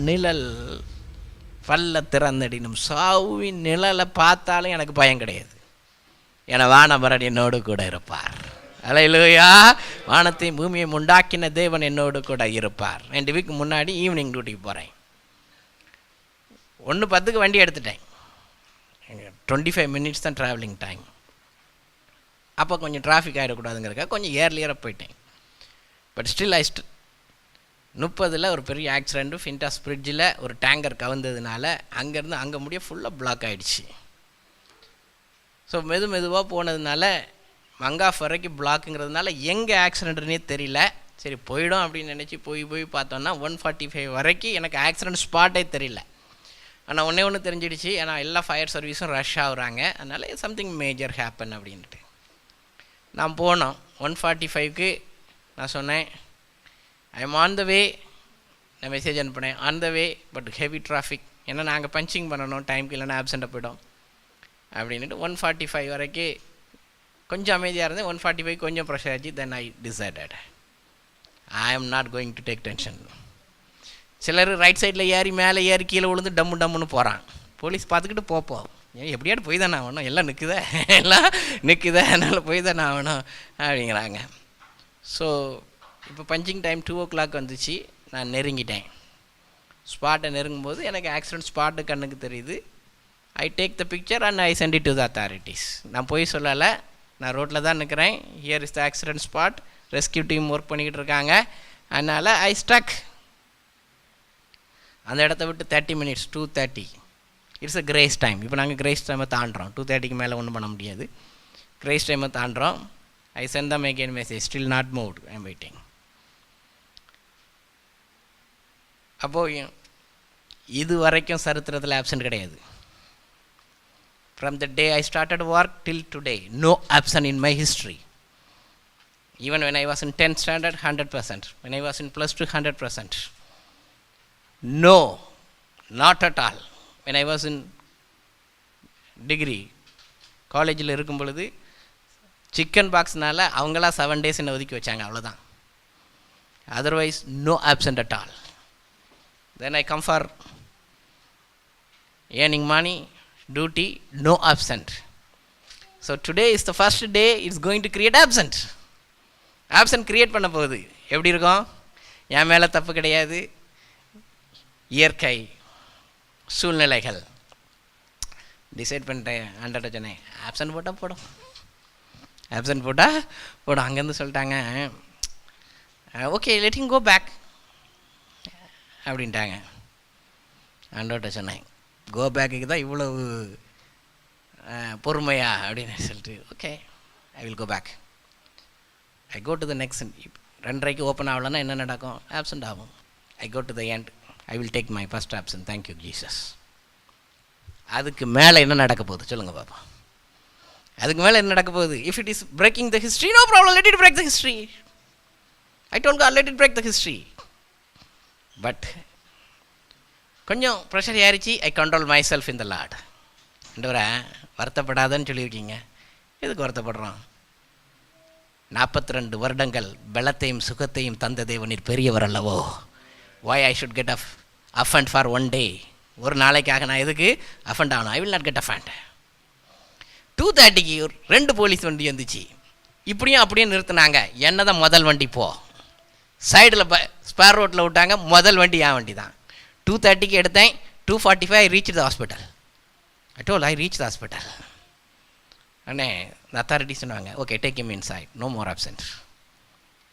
நிழல் பல்ல திறந்தடினும் சாவின் நிழலை பார்த்தாலும் எனக்கு பயம் கிடையாது. என வானபரன் என்னோடு கூட இருப்பார். அல்லேலூயா. வானத்தையும் பூமியையும் உண்டாக்கின தேவன் என்னோடு கூட இருப்பார். 2 வீக் முன்னாடி ஈவினிங் டியூட்டிக்கு போகிறேன். 1:10 வண்டி எடுத்துட்டேன். 25 மினிட்ஸ் தான் ட்ராவலிங் டைம். அப்போ கொஞ்சம் டிராஃபிக் ஆகிடக்கூடாதுங்கிறக்காக கொஞ்சம் ஏர்லியராக போயிட்டேன். பட் ஸ்டில் 30 ஒரு பெரிய ஆக்சிடெண்ட்டு. ஃபின்டாஸ் பிரிட்ஜில் ஒரு டேங்கர் கவுந்ததுனால அங்கேருந்து அங்கே முடிய ஃபுல்லாக பிளாக் ஆகிடுச்சு. ஸோ மெதுவாக போனதுனால மங்காஃப் வரைக்கும் பிளாக்குங்கிறதுனால எங்கே ஆக்சிடெண்ட்னே தெரியல. சரி போயிடும் அப்படின்னு நினச்சி போய் பார்த்தோன்னா 145 வரைக்கும் எனக்கு ஆக்சிடெண்ட் ஸ்பாட்டே தெரியல. ஆனால் ஒன்று தெரிஞ்சிடுச்சு, ஏன்னா எல்லா ஃபயர் சர்வீஸும் ரஷ் ஆகுறாங்க, அதனால் சம்திங் மேஜர் ஹேப்பன் அப்படின்ட்டு நான் போனோம். 145க்கு நான் சொன்னேன் ஐ எம் ஆன் த வே. நான் மெசேஜ் அனுப்பினேன் on the way but heavy traffic, ஏன்னா நாங்கள் பஞ்சிங் பண்ணணும் டைமுக்கு, இல்லைன்னா ஆப்செண்ட்டாக போய்டும் அப்படின்ட்டு 145 வரைக்கும் கொஞ்சம் அமைதியாக இருந்தேன். 145 கொஞ்சம் ப்ரெஷர் ஆச்சு. Then I decided I am not going to take tension. சிலர் ரைட் சைடில் ஏறி மேலே ஏறி கீழே விழுந்து டம்முன்னு போகிறான். போலீஸ் பார்த்துக்கிட்டு போப்போம், எப்படியாட்டு போய் தானே ஆகணும், எல்லாம் நிற்குதே அதனால் போய் தானே ஆகணும் அப்படிங்கிறாங்க. ஸோ இப்போ பஞ்சிங் டைம் 2 o'clock வந்துச்சு. நான் நெருங்கிட்டேன். ஸ்பாட்டை நெருங்கும்போது எனக்கு ஆக்சிடெண்ட் ஸ்பாட்டு கண்ணுக்கு தெரியுது. I take the picture and I sent it to the authorities. நான் போய் சொல்லலை, நான் ரோட்டில் தான் நிற்கிறேன். Here is the accident spot, rescue team work பண்ணிக்கிட்டு இருக்காங்க, அதனால் ஐ ஸ்டக். அந்த இடத்த விட்டு 30 minutes 2:30 it's a grace time. இப்போ நாங்கள் கிரேஸ் டைமை தாண்டுறோம். 2:30க்கு மேலே ஒன்றும் பண்ண முடியாது. கிரேஸ் டைமை தாண்டுறோம். I sent them again message still not moved, I am waiting. அப்போது இது வரைக்கும் சரித்திரத்தில் ஆப்சென்ட் கிடையாது. From the day I started work till today, no absent in my history. Even when I was in 10th standard, 100%. When I was in plus 2, 100%. No, not at all. When I was in degree, காலேஜில் இருக்கும் பொழுது chicken பாக்ஸ்னால அவங்களா 7 days என்ன ஒதுக்கி வச்சாங்க, அவ்வளோதான். Otherwise, no absent at all. Then I come for earning money, duty, no absent. So today is the first day it's going to create absent. Absent create பண்ண போகுது. எப்படி இருக்கும்? என் மேலே தப்பு கிடையாது, இயற்கை சூழ்நிலைகள். டிசைட் பண்ணிட்டேன். ஆண்டட்ட சொன்னேன் ஆப்சன்ட் போட்டால் போடும், ஆப்சன்ட் போட்டால் போடும். அங்கேருந்து சொல்லிட்டாங்க okay let him go back அப்படின்ட்டாங்க. ஆண்டோட்ட சொன்னேன் கோ பேக்குக்கு தான் இவ்வளவு பொறுமையா அப்படின்னு சொல்லிட்டு okay I will go back. I go to the next. 2:30க்கு ஓப்பன் ஆகலன்னா என்ன நடக்கும்? ஆப்சண்ட் ஆகும். I go to the end. I will take my first absent. Thank you Jesus. அதுக்கு மேலே என்ன நடக்க போகுது சொல்லுங்கள் பாப்பா? அதுக்கு மேலே என்ன நடக்க போகுது? If it is breaking the history, no problem, let it break the history. I told God let it break the history. But கொஞ்சம் ப்ரெஷர் ஏறிச்சு. I control myself in the Lord. ஆண்டவரே வருத்தப்படாதன்னு சொல்லியிருக்கீங்க, எதுக்கு வருத்தப்படுறோம்? 42 வருடங்கள் பலத்தையும் சுகத்தையும் தந்த தேவனீர் பெரியவர் அல்லவோ. why I should get offend for one day? ஒரு நாளைக்காக நான் எதுக்கு அஃபண்ட் ஆகணும்? I will not get offend. 2:30க்கு 2 போலீஸ் வண்டி வந்துச்சு. இப்படியும் அப்படியே நிறுத்தினாங்க. என்ன தான் முதல் வண்டி போ, சைடில் ஸ்பேர் ரோட்டில் விட்டாங்க. முதல் வண்டி என் வண்டி தான். 2:30க்கு எடுத்தேன். 2:45 I reached the hospital. I told I reached the hospital. அண்ணே இந்த அத்தாரிட்டி சொன்னாங்க okay take him inside, no more absent.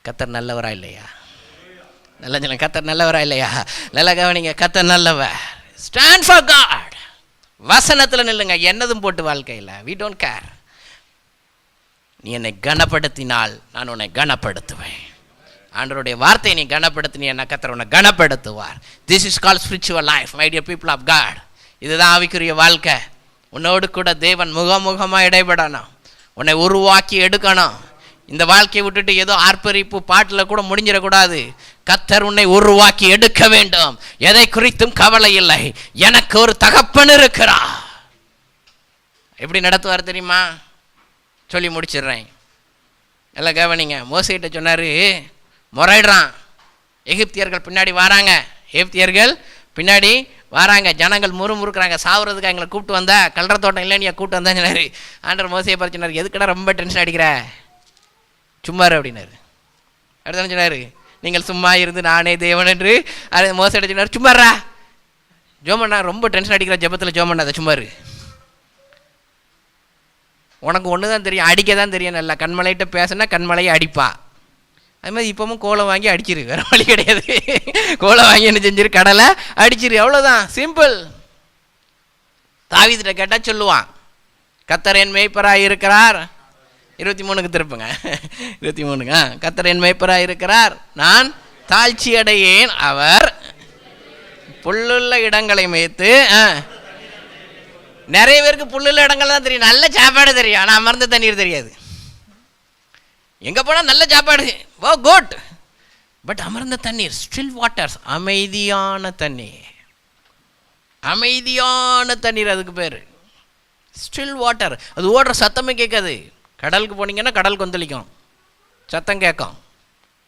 கத்தர் நல்லவரா இல்லையா? நல்ல சொல்லுங்க, கத்தர் நல்லவரா இல்லையா? நல்ல கவனிங்க, கத்தர் நல்லவர். Stand for God. வசனத்தில் நில்லுங்க, என்னதும் போட்டு வாழ்க்கையில் we don't care. நீ என்னை கனப்படுத்தினால் நான் உன்னை கனப்படுத்துவேன். ஆண்டவருடைய வார்த்தையை நீ கனப்படுத்தினா கர்த்தர் உன்னை கனப்படுத்துவார். This is called spiritual life, my dear people of God. இதுதான் ஆவிக்குரிய வாழ்க்கை. உன்னோடு கூட தேவன் முகமுகமாக இடைபடணும், உன்னை உருவாக்கி எடுக்கணும். இந்த வாழ்க்கையை விட்டுட்டு ஏதோ ஆர்ப்பரிப்பு பாட்டில் கூட முடிஞ்சிடக்கூடாது. கர்த்தர் உன்னை உருவாக்கி எடுக்க வேண்டும். எதை குறித்தும் கவலை இல்லை, எனக்கு ஒரு தகப்பன் இருக்கிறார். எப்படி நடத்துவார் தெரியுமா? சொல்லி முடிச்சிடுறேன். எல்லாம் கவனிங்க. மோசேட்ட சொன்னார், முறையிடுறான். எகிப்தியர்கள் பின்னாடி வராங்க. எகிப்தியர்கள் பின்னாடி வராங்க, ஜனங்கள் முறுமுறுக்குறாங்க, சாவுறதுக்கு எங்களை கூப்பிட்டு வந்தா, கல்ற தோட்டம் இல்லை நீ கூப்பிட்டு வந்தா சொன்னார். ஆண்டவர் மோசையை பார்த்து சொன்னார், எதுக்கடா ரொம்ப டென்ஷன் அடிக்கிற, சும்மாரு அப்படின்னாரு. அடுத்த சொன்னார், நீங்கள் சும்மா இருந்து நானே தேவன் என்று. அது மோசை சொன்னார், சும்மாரா ஜோமண்ணா, ரொம்ப டென்ஷன் அடிக்கிற ஜெபத்தில் ஜோமண்ணா சும்மாரு, உனக்கு ஒன்று தான் தெரியும், அடிக்க தான் தெரியும். நல்லா கண்மலைகிட்ட பேசுனா கண்மலையை அடிப்பான். அது மாதிரி இப்போவும் கோலம் வாங்கி அடிச்சிரு, வேறு வழி கிடையாது. கோலம் வாங்கி என்ன செஞ்சிரு, கடலை அடிச்சிரு, அவ்வளோதான், சிம்பிள். தாவீதுகிட்ட கேட்டால் சொல்லுவான், கர்த்தர் என் மேய்ப்பராக இருக்கிறார். 23க்கு திருப்புங்க, 23ங்க. கர்த்தர் என் மேய்ப்பராக இருக்கிறார், நான் தாழ்ச்சி அடையேன், அவர் புல்லுள்ள இடங்களை மேய்த்து. நிறைய பேருக்கு புல்லுள்ள இடங்கள் தான் தெரியும், நல்ல சாப்பாடு தெரியும், ஆனால் அமர்ந்த தண்ணீர் தெரியாது. எங்கே போனால் நல்ல சாப்பாடு, ஓ குட், பட் அமர்ந்த தண்ணீர், ஸ்டில் வாட்டர்ஸ், அமைதியான தண்ணீர், அமைதியான தண்ணீர் அதுக்கு பேர் ஸ்டில் வாட்டர். அது ஓடுற சத்தமே கேட்காது. கடலுக்கு போனீங்கன்னா கடல் கொந்தளிக்கும், சத்தம் கேட்கும்,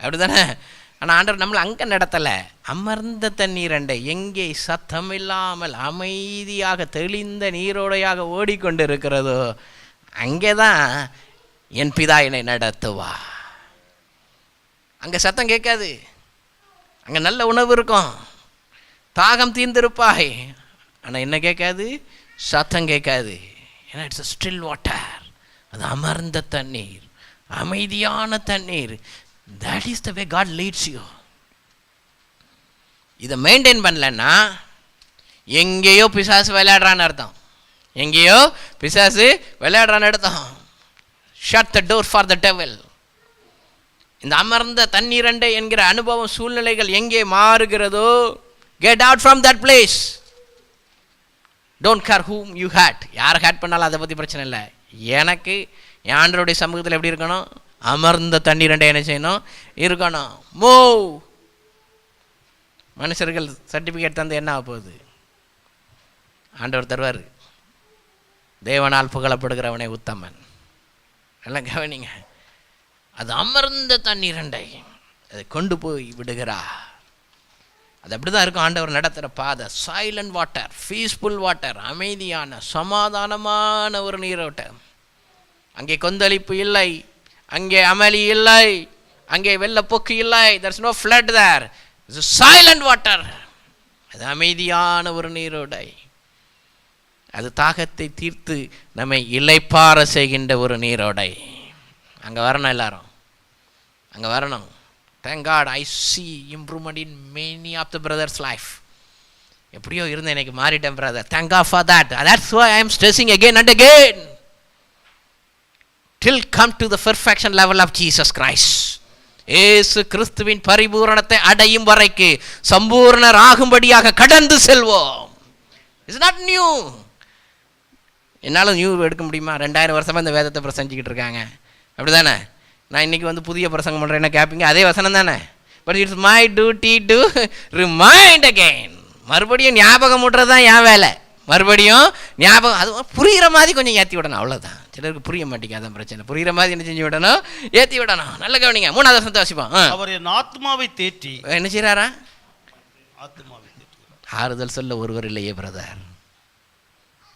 அப்படி தானே. ஆனால் ஆண்டவர் நம்மளை அங்கே நடத்தலை, அமர்ந்த தண்ணீர் அண்டை, எங்கே சத்தம் இல்லாமல் அமைதியாக தெளிந்த நீரோடையாக ஓடிக்கொண்டு இருக்கிறதோ அங்கே தான் என் பிதா என்னை நடத்துவா. அங்கே சத்தம் கேட்காது, அங்கே நல்ல உணவு இருக்கும், தாகம் தீர்ந்திருப்பாய், ஆனால் என்ன கேட்காது, சத்தம் கேட்காது. ஏன்னா இட்ஸ் அ ஸ்டில் வாட்டர், அது அமர்ந்த தண்ணீர், அமைதியான தண்ணீர். That is the way God leads you. இதை மெயின்டைன் பண்ணலன்னா எங்கேயோ பிசாசு விளையாடுறான்னு அர்த்தம், எங்கேயோ பிசாசு விளையாடுறான்னு அர்த்தம். Shut the door for the devil. இந்த அமர்ந்த தண்ணீரண்டை என்கிற அனுபவம், சூழ்நிலைகள் எங்கே மாறுகிறதோ, get out from that place. Don't care whom you hurt. யாரை ஹேட் பண்ணாலும் அதை பற்றி பிரச்சனை இல்லை. எனக்கு என் ஆண்டவருடைய சமூகத்தில் எப்படி இருக்கணும், அமர்ந்த தண்ணீரண்டை என்ன செய்யணும், இருக்கணும். மூவ். மனுஷர்கள் சர்டிஃபிகேட் தந்து என்ன ஆக போகுது, ஆண்டவர் தருவார். தேவனால் புகழப்படுகிறவனே உத்தமன். எல்லாம் கவனிங்க, அது அமர்ந்த தண்ணீரண்டை, அதை கொண்டு போய் விடுகிறா. அது அப்படி தான் இருக்கும் ஆண்டவர் நடத்துகிற பாதை. சைலண்ட் வாட்டர், பீஸ்ஃபுல் வாட்டர், அமைதியான சமாதானமான ஒரு நீரோட்டம். அங்கே கொந்தளிப்பு இல்லை, அங்கே அமளி இல்லை, அங்கே வெள்ளப்போக்கு இல்லை. there is no flood there. It's a silent water. அது அமைதியான ஒரு நீரோடை. அது தாகத்தை தீர்த்து நம்மை இளைப்பாற செய்கின்ற ஒரு நீரோடை. அங்கே வரணும், எல்லாரும் அங்கே வரணும். Thank God I see improvement in many of the brothers' life. எப்படியோ இருந்தேன், எனக்கு மாறிட்டேன் brother. Thank God for that. That's why I am stressing again and again. Till come to the perfection level of Jesus Christ. ஏசு கிறிஸ்துவின் பரிபூரணத்தை அடையும் வரைக்கு சம்பூர்ணராகும்படியாக கடந்து செல்வோம். It's not new. என்னால் நியூ எடுக்க முடியுமா? 2000 வருஷமாக இந்த வேதத்தை பிரசங்கிக்கிட்டு இருக்காங்க, அப்படி தானே? நான் இன்றைக்கி வந்து புதிய பிரசங்கம் பண்ணுறேன், என்ன கேட்பீங்க? அதே வசனம் தானே. But it's my duty to remind again. மறுபடியும் ஞாபகம் விட்றது தான் என் வேலை. மறுபடியும் ஞாபகம், அது புரிகிற மாதிரி கொஞ்சம் ஏற்றி விடணும், அவ்வளோதான். சிலருக்கு புரிய மாட்டேங்க, அதான் பிரச்சனை. புரிகிற மாதிரி என்ன செஞ்சு விடணும், ஏற்றி விடணும். நல்ல கவனிங்க. 3வது வசனத்தை வாசிப்போம். அவர் என் ஆத்மாவை தேற்றி என்ன செய்கிறாரா? ஆத்மாவை தேற்றி. ஆறுதல் சொல்ல ஒருவர் இல்லையே பிரதர்.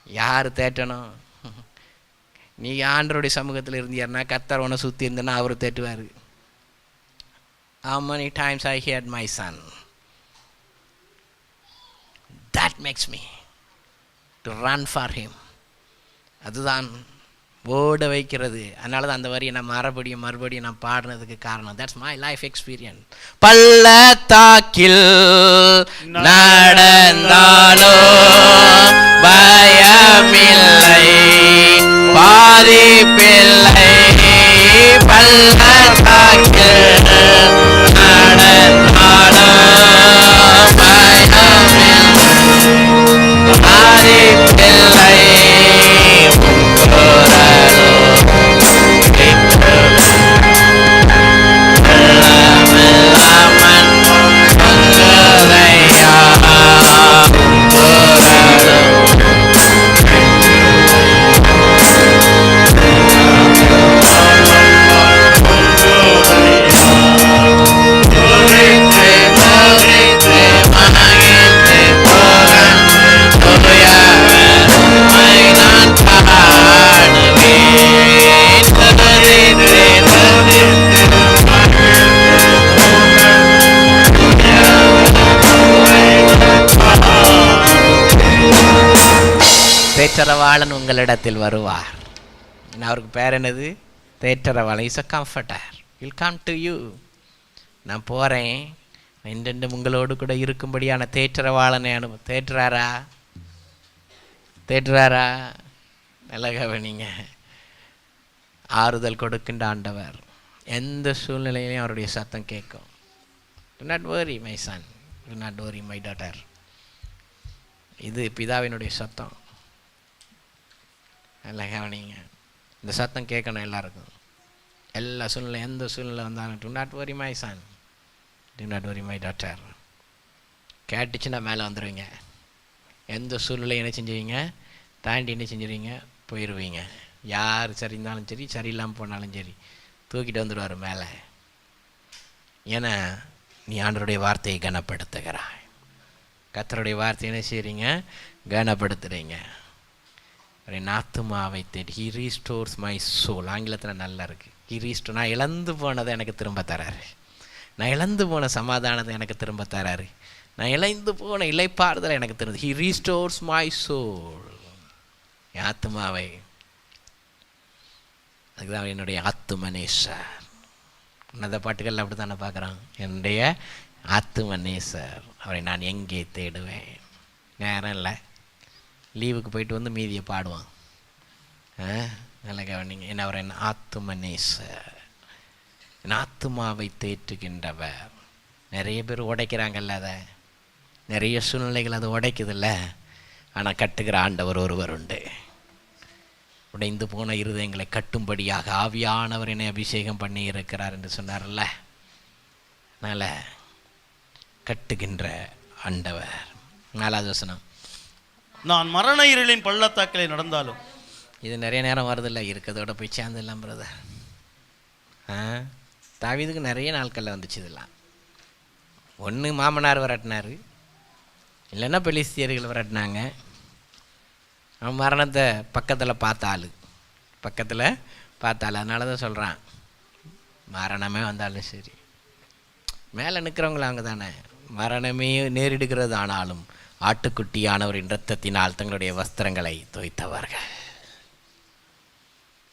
யார் தேட்டணும்? நீ ஆண்டவருடைய சமூகத்தில் இருந்தீர்னா, கர்த்தர் உன்னை சுற்றி இருந்தேன்னா அவர் தேட்டுவார். How many times I heard my son. That makes me to run for him. அதுதான் ஓட வைக்கிறது. அதனால தான் அந்த வரியை நான் மறுபடியும் நான் பாடுறதுக்கு காரணம். That's my life experience. பள்ளத்தாக்கில் நடந்தாலோ பயமில்லை, பாதிப்பில்லை. பள்ளத்தாக்கில் நடந்தாலோ பயமில்லை, பாதிப்பில்லை. தேற்றரவாளன் உங்களிடத்தில் வருவார். அவருக்கு பேர் என்னது? தேற்றரவாளன். Is a comforter. Will come to you. நான் போகிறேன், என்றென்று உங்களோடு கூட இருக்கும்படியான தேற்றரவாளனை தேற்றுறாரா? தேற்றுறாரா? நல்ல கவனிங்க. ஆறுதல் கொடுக்கின்ற ஆண்டவர். எந்த சூழ்நிலையிலையும் அவருடைய சத்தம் கேட்கும். To not worry my son, do not worry my daughter. இது பிதாவினுடைய சத்தம். நல்ல கவனிங்க. இந்த சத்தம் கேட்கணும் எல்லாருக்கும். எல்லா சூழ்நிலை, எந்த சூழ்நிலை வந்தாலும் do not worry my son, do not worry my daughter. கேட்டுச்சுன்னா மேலே வந்துடுவீங்க. எந்த சூழ்நிலை என்ன செஞ்சுவீங்க? தாண்டி என்ன செஞ்சுருவீங்க? போயிடுவீங்க. யார் சரிந்தாலும் சரி, சரியில்லாமல் போனாலும் சரி, தூக்கிட்டு வந்துடுவார் மேலே. ஏன்னா நீ ஆண்டவருடைய வார்த்தையை கனப்படுத்துகிறாய். கர்த்தருடைய வார்த்தை என்ன செய்கிறீங்க? கனப்படுத்துகிறீங்க. என் ஆத்துமாவை தேடி. He restores my soul. ஆங்கிலத்தில் நல்லா இருக்குது. He restore. நான் இழந்து போனதை எனக்கு திரும்ப தராரு. நான் இழந்து போன சமாதானத்தை எனக்கு திரும்ப தராரு. நான் இழந்து போன இளைப்பாறுதலை எனக்கு திரும்ப. He restores my soul. என் ஆத்துமாவை. அதுதான் என்னுடைய ஆத்துமனேசர். உன்னத பாட்டுகள் அப்படி தானே பார்க்குறான். என்னுடைய ஆத்துமனேசர். அவரை நான் எங்கே தேடுவேன்? நேரம் இல்லை. லீவுக்கு போயிட்டு வந்து மீதியை பாடுவான். நல்ல கவனிங்க. என்ன அவர் என் ஆத்துமனேசர், என் ஆத்துமாவை தேற்றுகின்றவர். நிறைய பேர் உடைக்கிறாங்கல்ல, அதை நிறைய சூழ்நிலைகள் அது உடைக்குதில்ல. ஆனால் கட்டுகிற ஆண்டவர் ஒருவர் உண்டு. உடைந்து போன இருதயங்களை கட்டும்படியாக ஆவியானவர் என்னை அபிஷேகம் பண்ணி இருக்கிறார் என்று சொன்னார்ல. அதனால் கட்டுகின்ற ஆண்டவர். 4வது வசனம். நான் மரண இருளின் பள்ளத்தாக்கிலே நடந்தாலும். இது நிறைய நேரம் வருதில்ல, இருக்கிறதோட போய் சேர்ந்துடலாம் பிரதர். தாவீதுக்கு நிறைய நாட்களில் வந்துச்சு இதெல்லாம். ஒன்று மாமனார் விரட்டினார், இல்லைன்னா பெலிஸ்தியர்கள் விரட்டினாங்க. அவன் மரணத்தை பக்கத்தில் பார்த்தாள். அதனால தான் சொல்கிறான், மரணமே வந்தாலும் சரி. மேலே நிற்கிறவங்கள அவங்க தானே. மரணமே நேரிடுகிறது, ஆனாலும் ஆட்டுக்குட்டியானவரின் இரத்தத்தினால் தங்களுடைய வஸ்திரங்களை துவைத்தவர்கள்.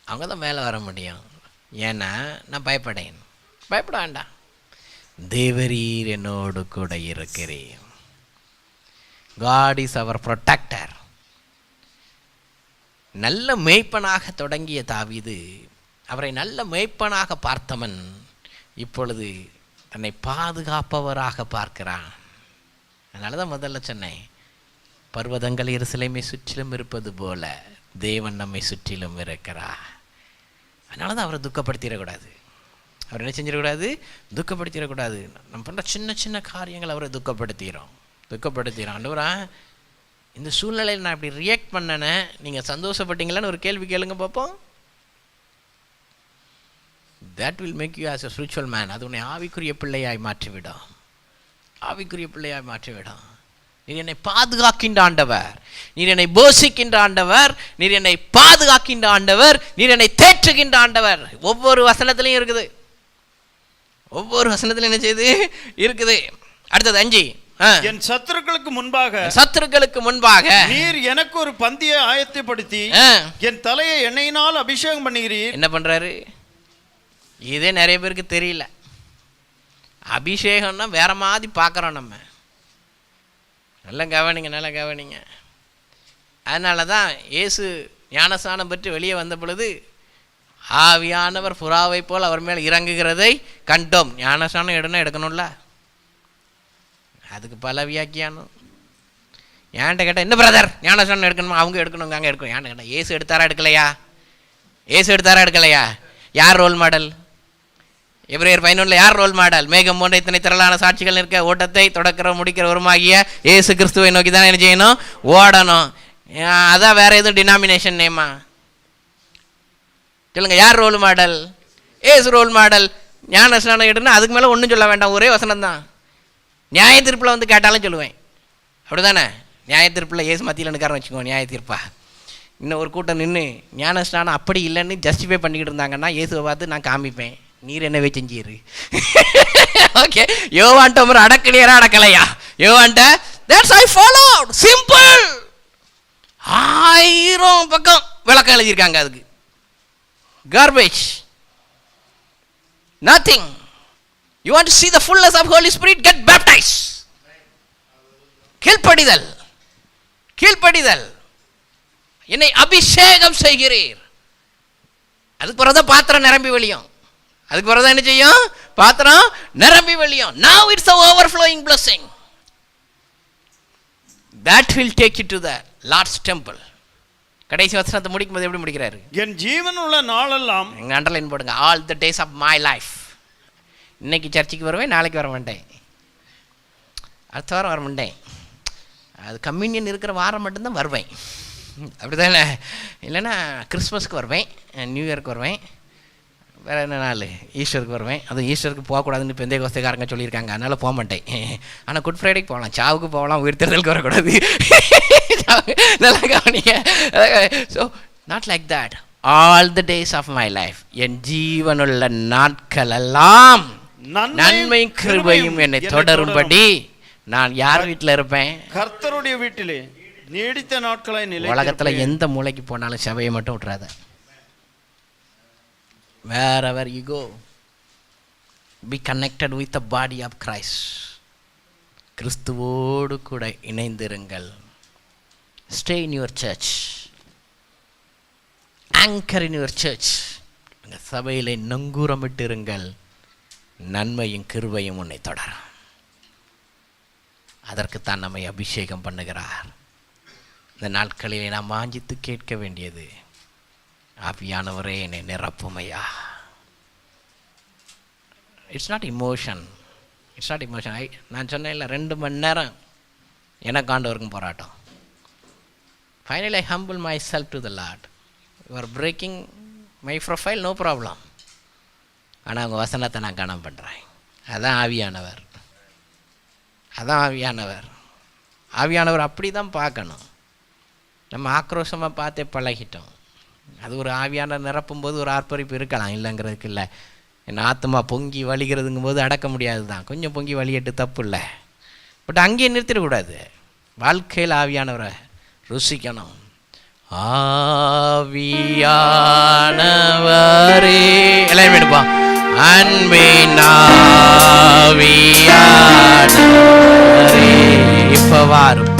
அவங்க தான் மேலே வர முடியும். ஏன்னா நான் பயப்பட வேண்டாம். தேவரீர் என்னோடு கூட இருக்கிறேன். God is our protector. நல்ல மேய்ப்பனாக தொடங்கிய தாவீது, அவரை நல்ல மேய்ப்பனாக பார்த்தவன் இப்பொழுது தன்னை பாதுகாப்பவராக பார்க்கிறான். அதனால தான் முதல்ல சொன்னேன், பர்வதங்கள் எருசலேமை சுற்றிலும் இருப்பது போல தேவன் நம்மை சுற்றிலும் இருக்கிறார். அதனால தான் அவரை துக்கப்படுத்திடக்கூடாது. அவர் என்ன செஞ்சிடக்கூடாது? துக்கப்படுத்திடக்கூடாது. நம்ம பண்ணுற சின்ன சின்ன காரியங்கள் அவரை துக்கப்படுத்திடும். ஆண்டவரா, இந்த சூழ்நிலையில் நான் இப்படி ரியாக்ட் பண்ணனே, நீங்கள் சந்தோஷப்பட்டீங்களான்னு ஒரு கேள்வி கேளுங்க பார்ப்போம். that will make you as a spiritual man. அது உன்னை ஆவிக்குரிய பிள்ளையாய் மாற்றிவிடும். நீர் என்னை பாதுகாக்கின்ற ஆண்டவர், நீர் என்னை போஷிக்கின்ற ஆண்டவர், நீர் என்னை பாதுகாக்கின்ற ஆண்டவர், நீர் என்னை தேற்றுகின்ற ஆண்டவர். ஒவ்வொரு வசனத்திலையும் இருக்குது. என்ன செய்யுது? இருக்குது. அடுத்தது 5. என் சத்துருக்களுக்கு முன்பாக நீர் எனக்கு ஒரு பந்தியை ஆயத்தப்படுத்தி என் தலையை எண்ணெயினால் அபிஷேகம் பண்ணுகிறீர். என்ன பண்றாரு? இதே நிறைய பேருக்கு தெரியல. அபிஷேகம்னா வேற மாதிரி பார்க்குறோம் நம்ம. நல்லா கவனிங்க. அதனால தான் இயேசு ஞானஸ்நானம் பெற்று வெளியே வந்த பொழுது ஆவியானவர் புறாவை போல் அவர் மேல் இறங்குகிறதை கண்டோம். ஞானஸ்நானம் எடுக்கணும்ல, அதுக்கு பல வியாக்கியானம். ஏன்ட்ட கேட்டால் என்ன பிரதர் ஞானஸ்நானம் எடுக்கணுமா? அவங்க எடுக்கணுங்க, அங்கே எடுக்கணும். ஏன்ட்ட கேட்டால் இயேசு எடுத்தாரா எடுக்கலையா? யார் ரோல் மாடல்? எபிரேயர் 11 யார் ரோல் மாடல்? மேகம் போன்ற இத்தனை திரளான சாட்சிகள் இருக்க ஓட்டத்தை தொடக்கிற முடிக்கிறவருமாகிய இயேசு கிறிஸ்துவை நோக்கி தான் என்ன செய்யணும்? ஓடணும். அதான் வேற எதுவும் டினாமினேஷன் நேமா? சொல்லுங்க, யார் ரோல் மாடல்? ஏசு ரோல் மாடல். ஞானஸ்நானம் எடுனா அதுக்கு மேலே ஒன்றும் சொல்ல வேண்டாம், ஒரே வசனம் தான். நியாய தீர்ப்பில் வந்து கேட்டாலும் சொல்லுவேன், அப்படி தானே? நியாய தீர்ப்பில் ஏசு மத்தியில் நிற்காரன்னு வச்சுக்கோங்க, நியாய தீர்ப்பா. இன்னும் ஒரு கூட்டம் நின்று ஞானஸ்நானம் அப்படி இல்லைன்னு ஜஸ்டிஃபை பண்ணிக்கிட்டு இருந்தாங்கன்னா இயேசுவை பார்த்து நான் காமிப்பேன், நீர் என்னவே செஞ்சிரு. ஓகே, யோவான்ட்ட ஒரு அடக்கலையா? யோவான்ட்ட தட்ஸ் ஐ ஃபாலோட் சிம்பிள். 1000 பக்கம் விளக்கம் எழுதியிருக்காங்க. அதுக்கு garbage, nothing. You want to see the fullness of Holy Spirit? Get baptized. கீழ்ப்படிதல், கீழ்ப்படிதல். என்னை அபிஷேகம் செய்கிறீர். அதுக்கு பிறகுதான் பாத்திரம் நிரம்பி வெளியும். அதுக்கு பிறகுதான் என்ன செய்யும்? பாத்திரம் நிரம்பி வெளியும். Now it's the overflowing blessing that will take you to the Lord's temple. கடைசி வசனத்தை முடிக்கும் போது எப்படி முடிக்கிறாரு? என் ஜீவன் உள்ள நாளெல்லாம், எங்க அண்டர்லைன் போடுங்க, all the days of my life. இன்னைக்கு சர்ச்சுக்கு வருவேன், நாளைக்கு வர மாட்டேன், அடுத்த வாரம் வர மாட்டேன், அது கம்யூனியன் இருக்கிற வாரம் மட்டும்தான் வருவேன், அப்படிதானே? இல்லைன்னா கிறிஸ்மஸ்க்கு வருவேன், நியூ இயருக்கு வருவேன், வேறு என்ன நாள், ஈஸ்டருக்கு வருவேன். அதுவும் ஈஸ்டருக்கு போகக்கூடாதுன்னு பெந்தைய கோஸ்தைக்காரங்க சொல்லியிருக்காங்க, அதனால் போக மாட்டேன். ஆனால் குட் ஃப்ரைடேக்கு போகலாம், சாவுக்கு போகலாம், உயிர்த்தெழுதலுக்கு வரக்கூடாது. நல்லா கவனிங்க. So not like that. All the days of my life, என் ஜீவனுள்ள நாட்கள் எல்லாம் நன்மை கிருபையும் என்னை தொடரும்படி நான் யார் வீட்டில் இருப்பேன்? கர்த்தருடைய வீட்டிலே நீடித்த நாட்களை நிலை. உலகத்தில் எந்த மூலைக்கு போனாலும் சபையை மட்டும் விட்டுறாத. Wherever you go, be connected with the body of Christ. கிறிஸ்துவோடு கூட இணைந்திருங்கள். Stay in your church. Anchor in your church. சபையிலே நங்கூரமிட்டிருங்கள். நன்மையும் கிருபையும் உன்னை தொடரும். அதற்குத்தான் நம்மை அபிஷேகம் பண்ணுகிறார். இந்த நாட்களிலே நாம் வாஞ்சித்து கேட்க வேண்டியது, ஆவியானவரே என்னை நிரப்புமையா. It's not emotion, it's not emotion. நான் சொன்னேன் இல்லை, 2 மணி நேரம் எனக்கு ஆண்டவருக்கும் போராட்டம். Finally I humble myself to the lord. You are breaking my profile, no problem. ஆனால் அவங்க வசனத்தை நான் கனம் பண்ணுறேன். அதான் ஆவியானவர், அதான் ஆவியானவர். ஆவியானவர் அப்படி தான் பார்க்கணும். நம்ம ஆக்ரோஷமாக பார்த்தே பழகிட்டோம். அது ஒரு ஆவியான நிரப்பும்போது ஒரு ஆர்ப்பரிப்பு இருக்கலாம், இல்லைங்கிறதுக்கு இல்லை. என் ஆத்மா பொங்கி வலிக்கிறதுங்கும் போது அடக்க முடியாது தான், கொஞ்சம் பொங்கி வலியட்டு தப்பு இல்லை. பட் அங்கேயே நிறுத்திடக்கூடாது. வாழ்க்கையில் ஆவியானவரை ருசிக்கணும். ஆவியானவரே எல்லாரும் எடுப்போம். அன்பின் ஆவியானவரே இப்போ வாரும்,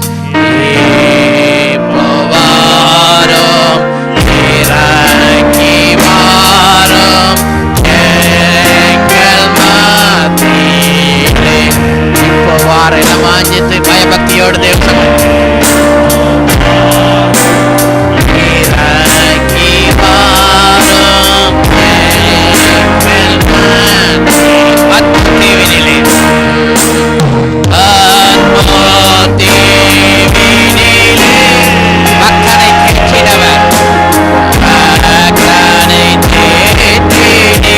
இப்போ வாரும், இறங்கி வாரும் எங்கள் மத்தியிலே. இப்போ வார எல்லாம் வாஞ்சித்து பயபக்தியோடு தேவசம் இறங்கி வாரும் எங்கள் மத்தியிலே. மக்களை கேட்கிறவர், மக்களை கேட்கிறீரே.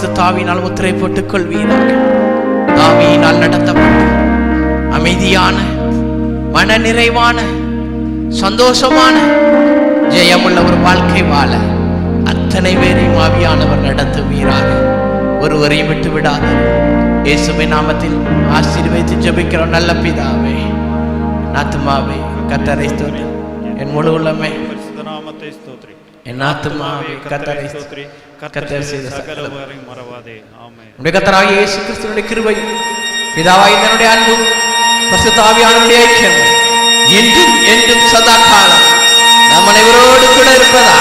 பரிசுத்த ஆவியினால் முத்திரை போட்டுக் கொள்வீராக. ஆவியினால் நடத்தப்பட்டு அமைதியான, மன நிறைவான, சந்தோஷமான, ஜெயமுள்ள ஒரு வாழ்க்கை வாழ அத்தனை பேரையும் ஆவியானவர் நடத்துவீராக. ஒருவரையும் விட்டு விடாது. இயேசுவின் நாமத்தில் ஆசீர்வதித்து ஜெபிக்கிறோம் நல்ல பிதாவே. ஆத்துமாவே கர்த்தரை ஸ்தோத்திரி, என் முழு உள்ளமே என் ஆத்துமாவே கர்த்தரை ஸ்தோத்திரி, கர்த்தர் செய்த சகல உபகாரங்களையும் மறவாதே. ஆமென். நம்முடைய கர்த்தராகிய இயேசு கிறிஸ்துவின் கிருபை, பிதாவாகிய தேவனுடைய அன்பு, பரிசுத்த ஆவியானவருடைய ஐக்கியம் என்றும் என்றும் சதா காலம் நம் அனைவரோடு கூட இருப்பதா.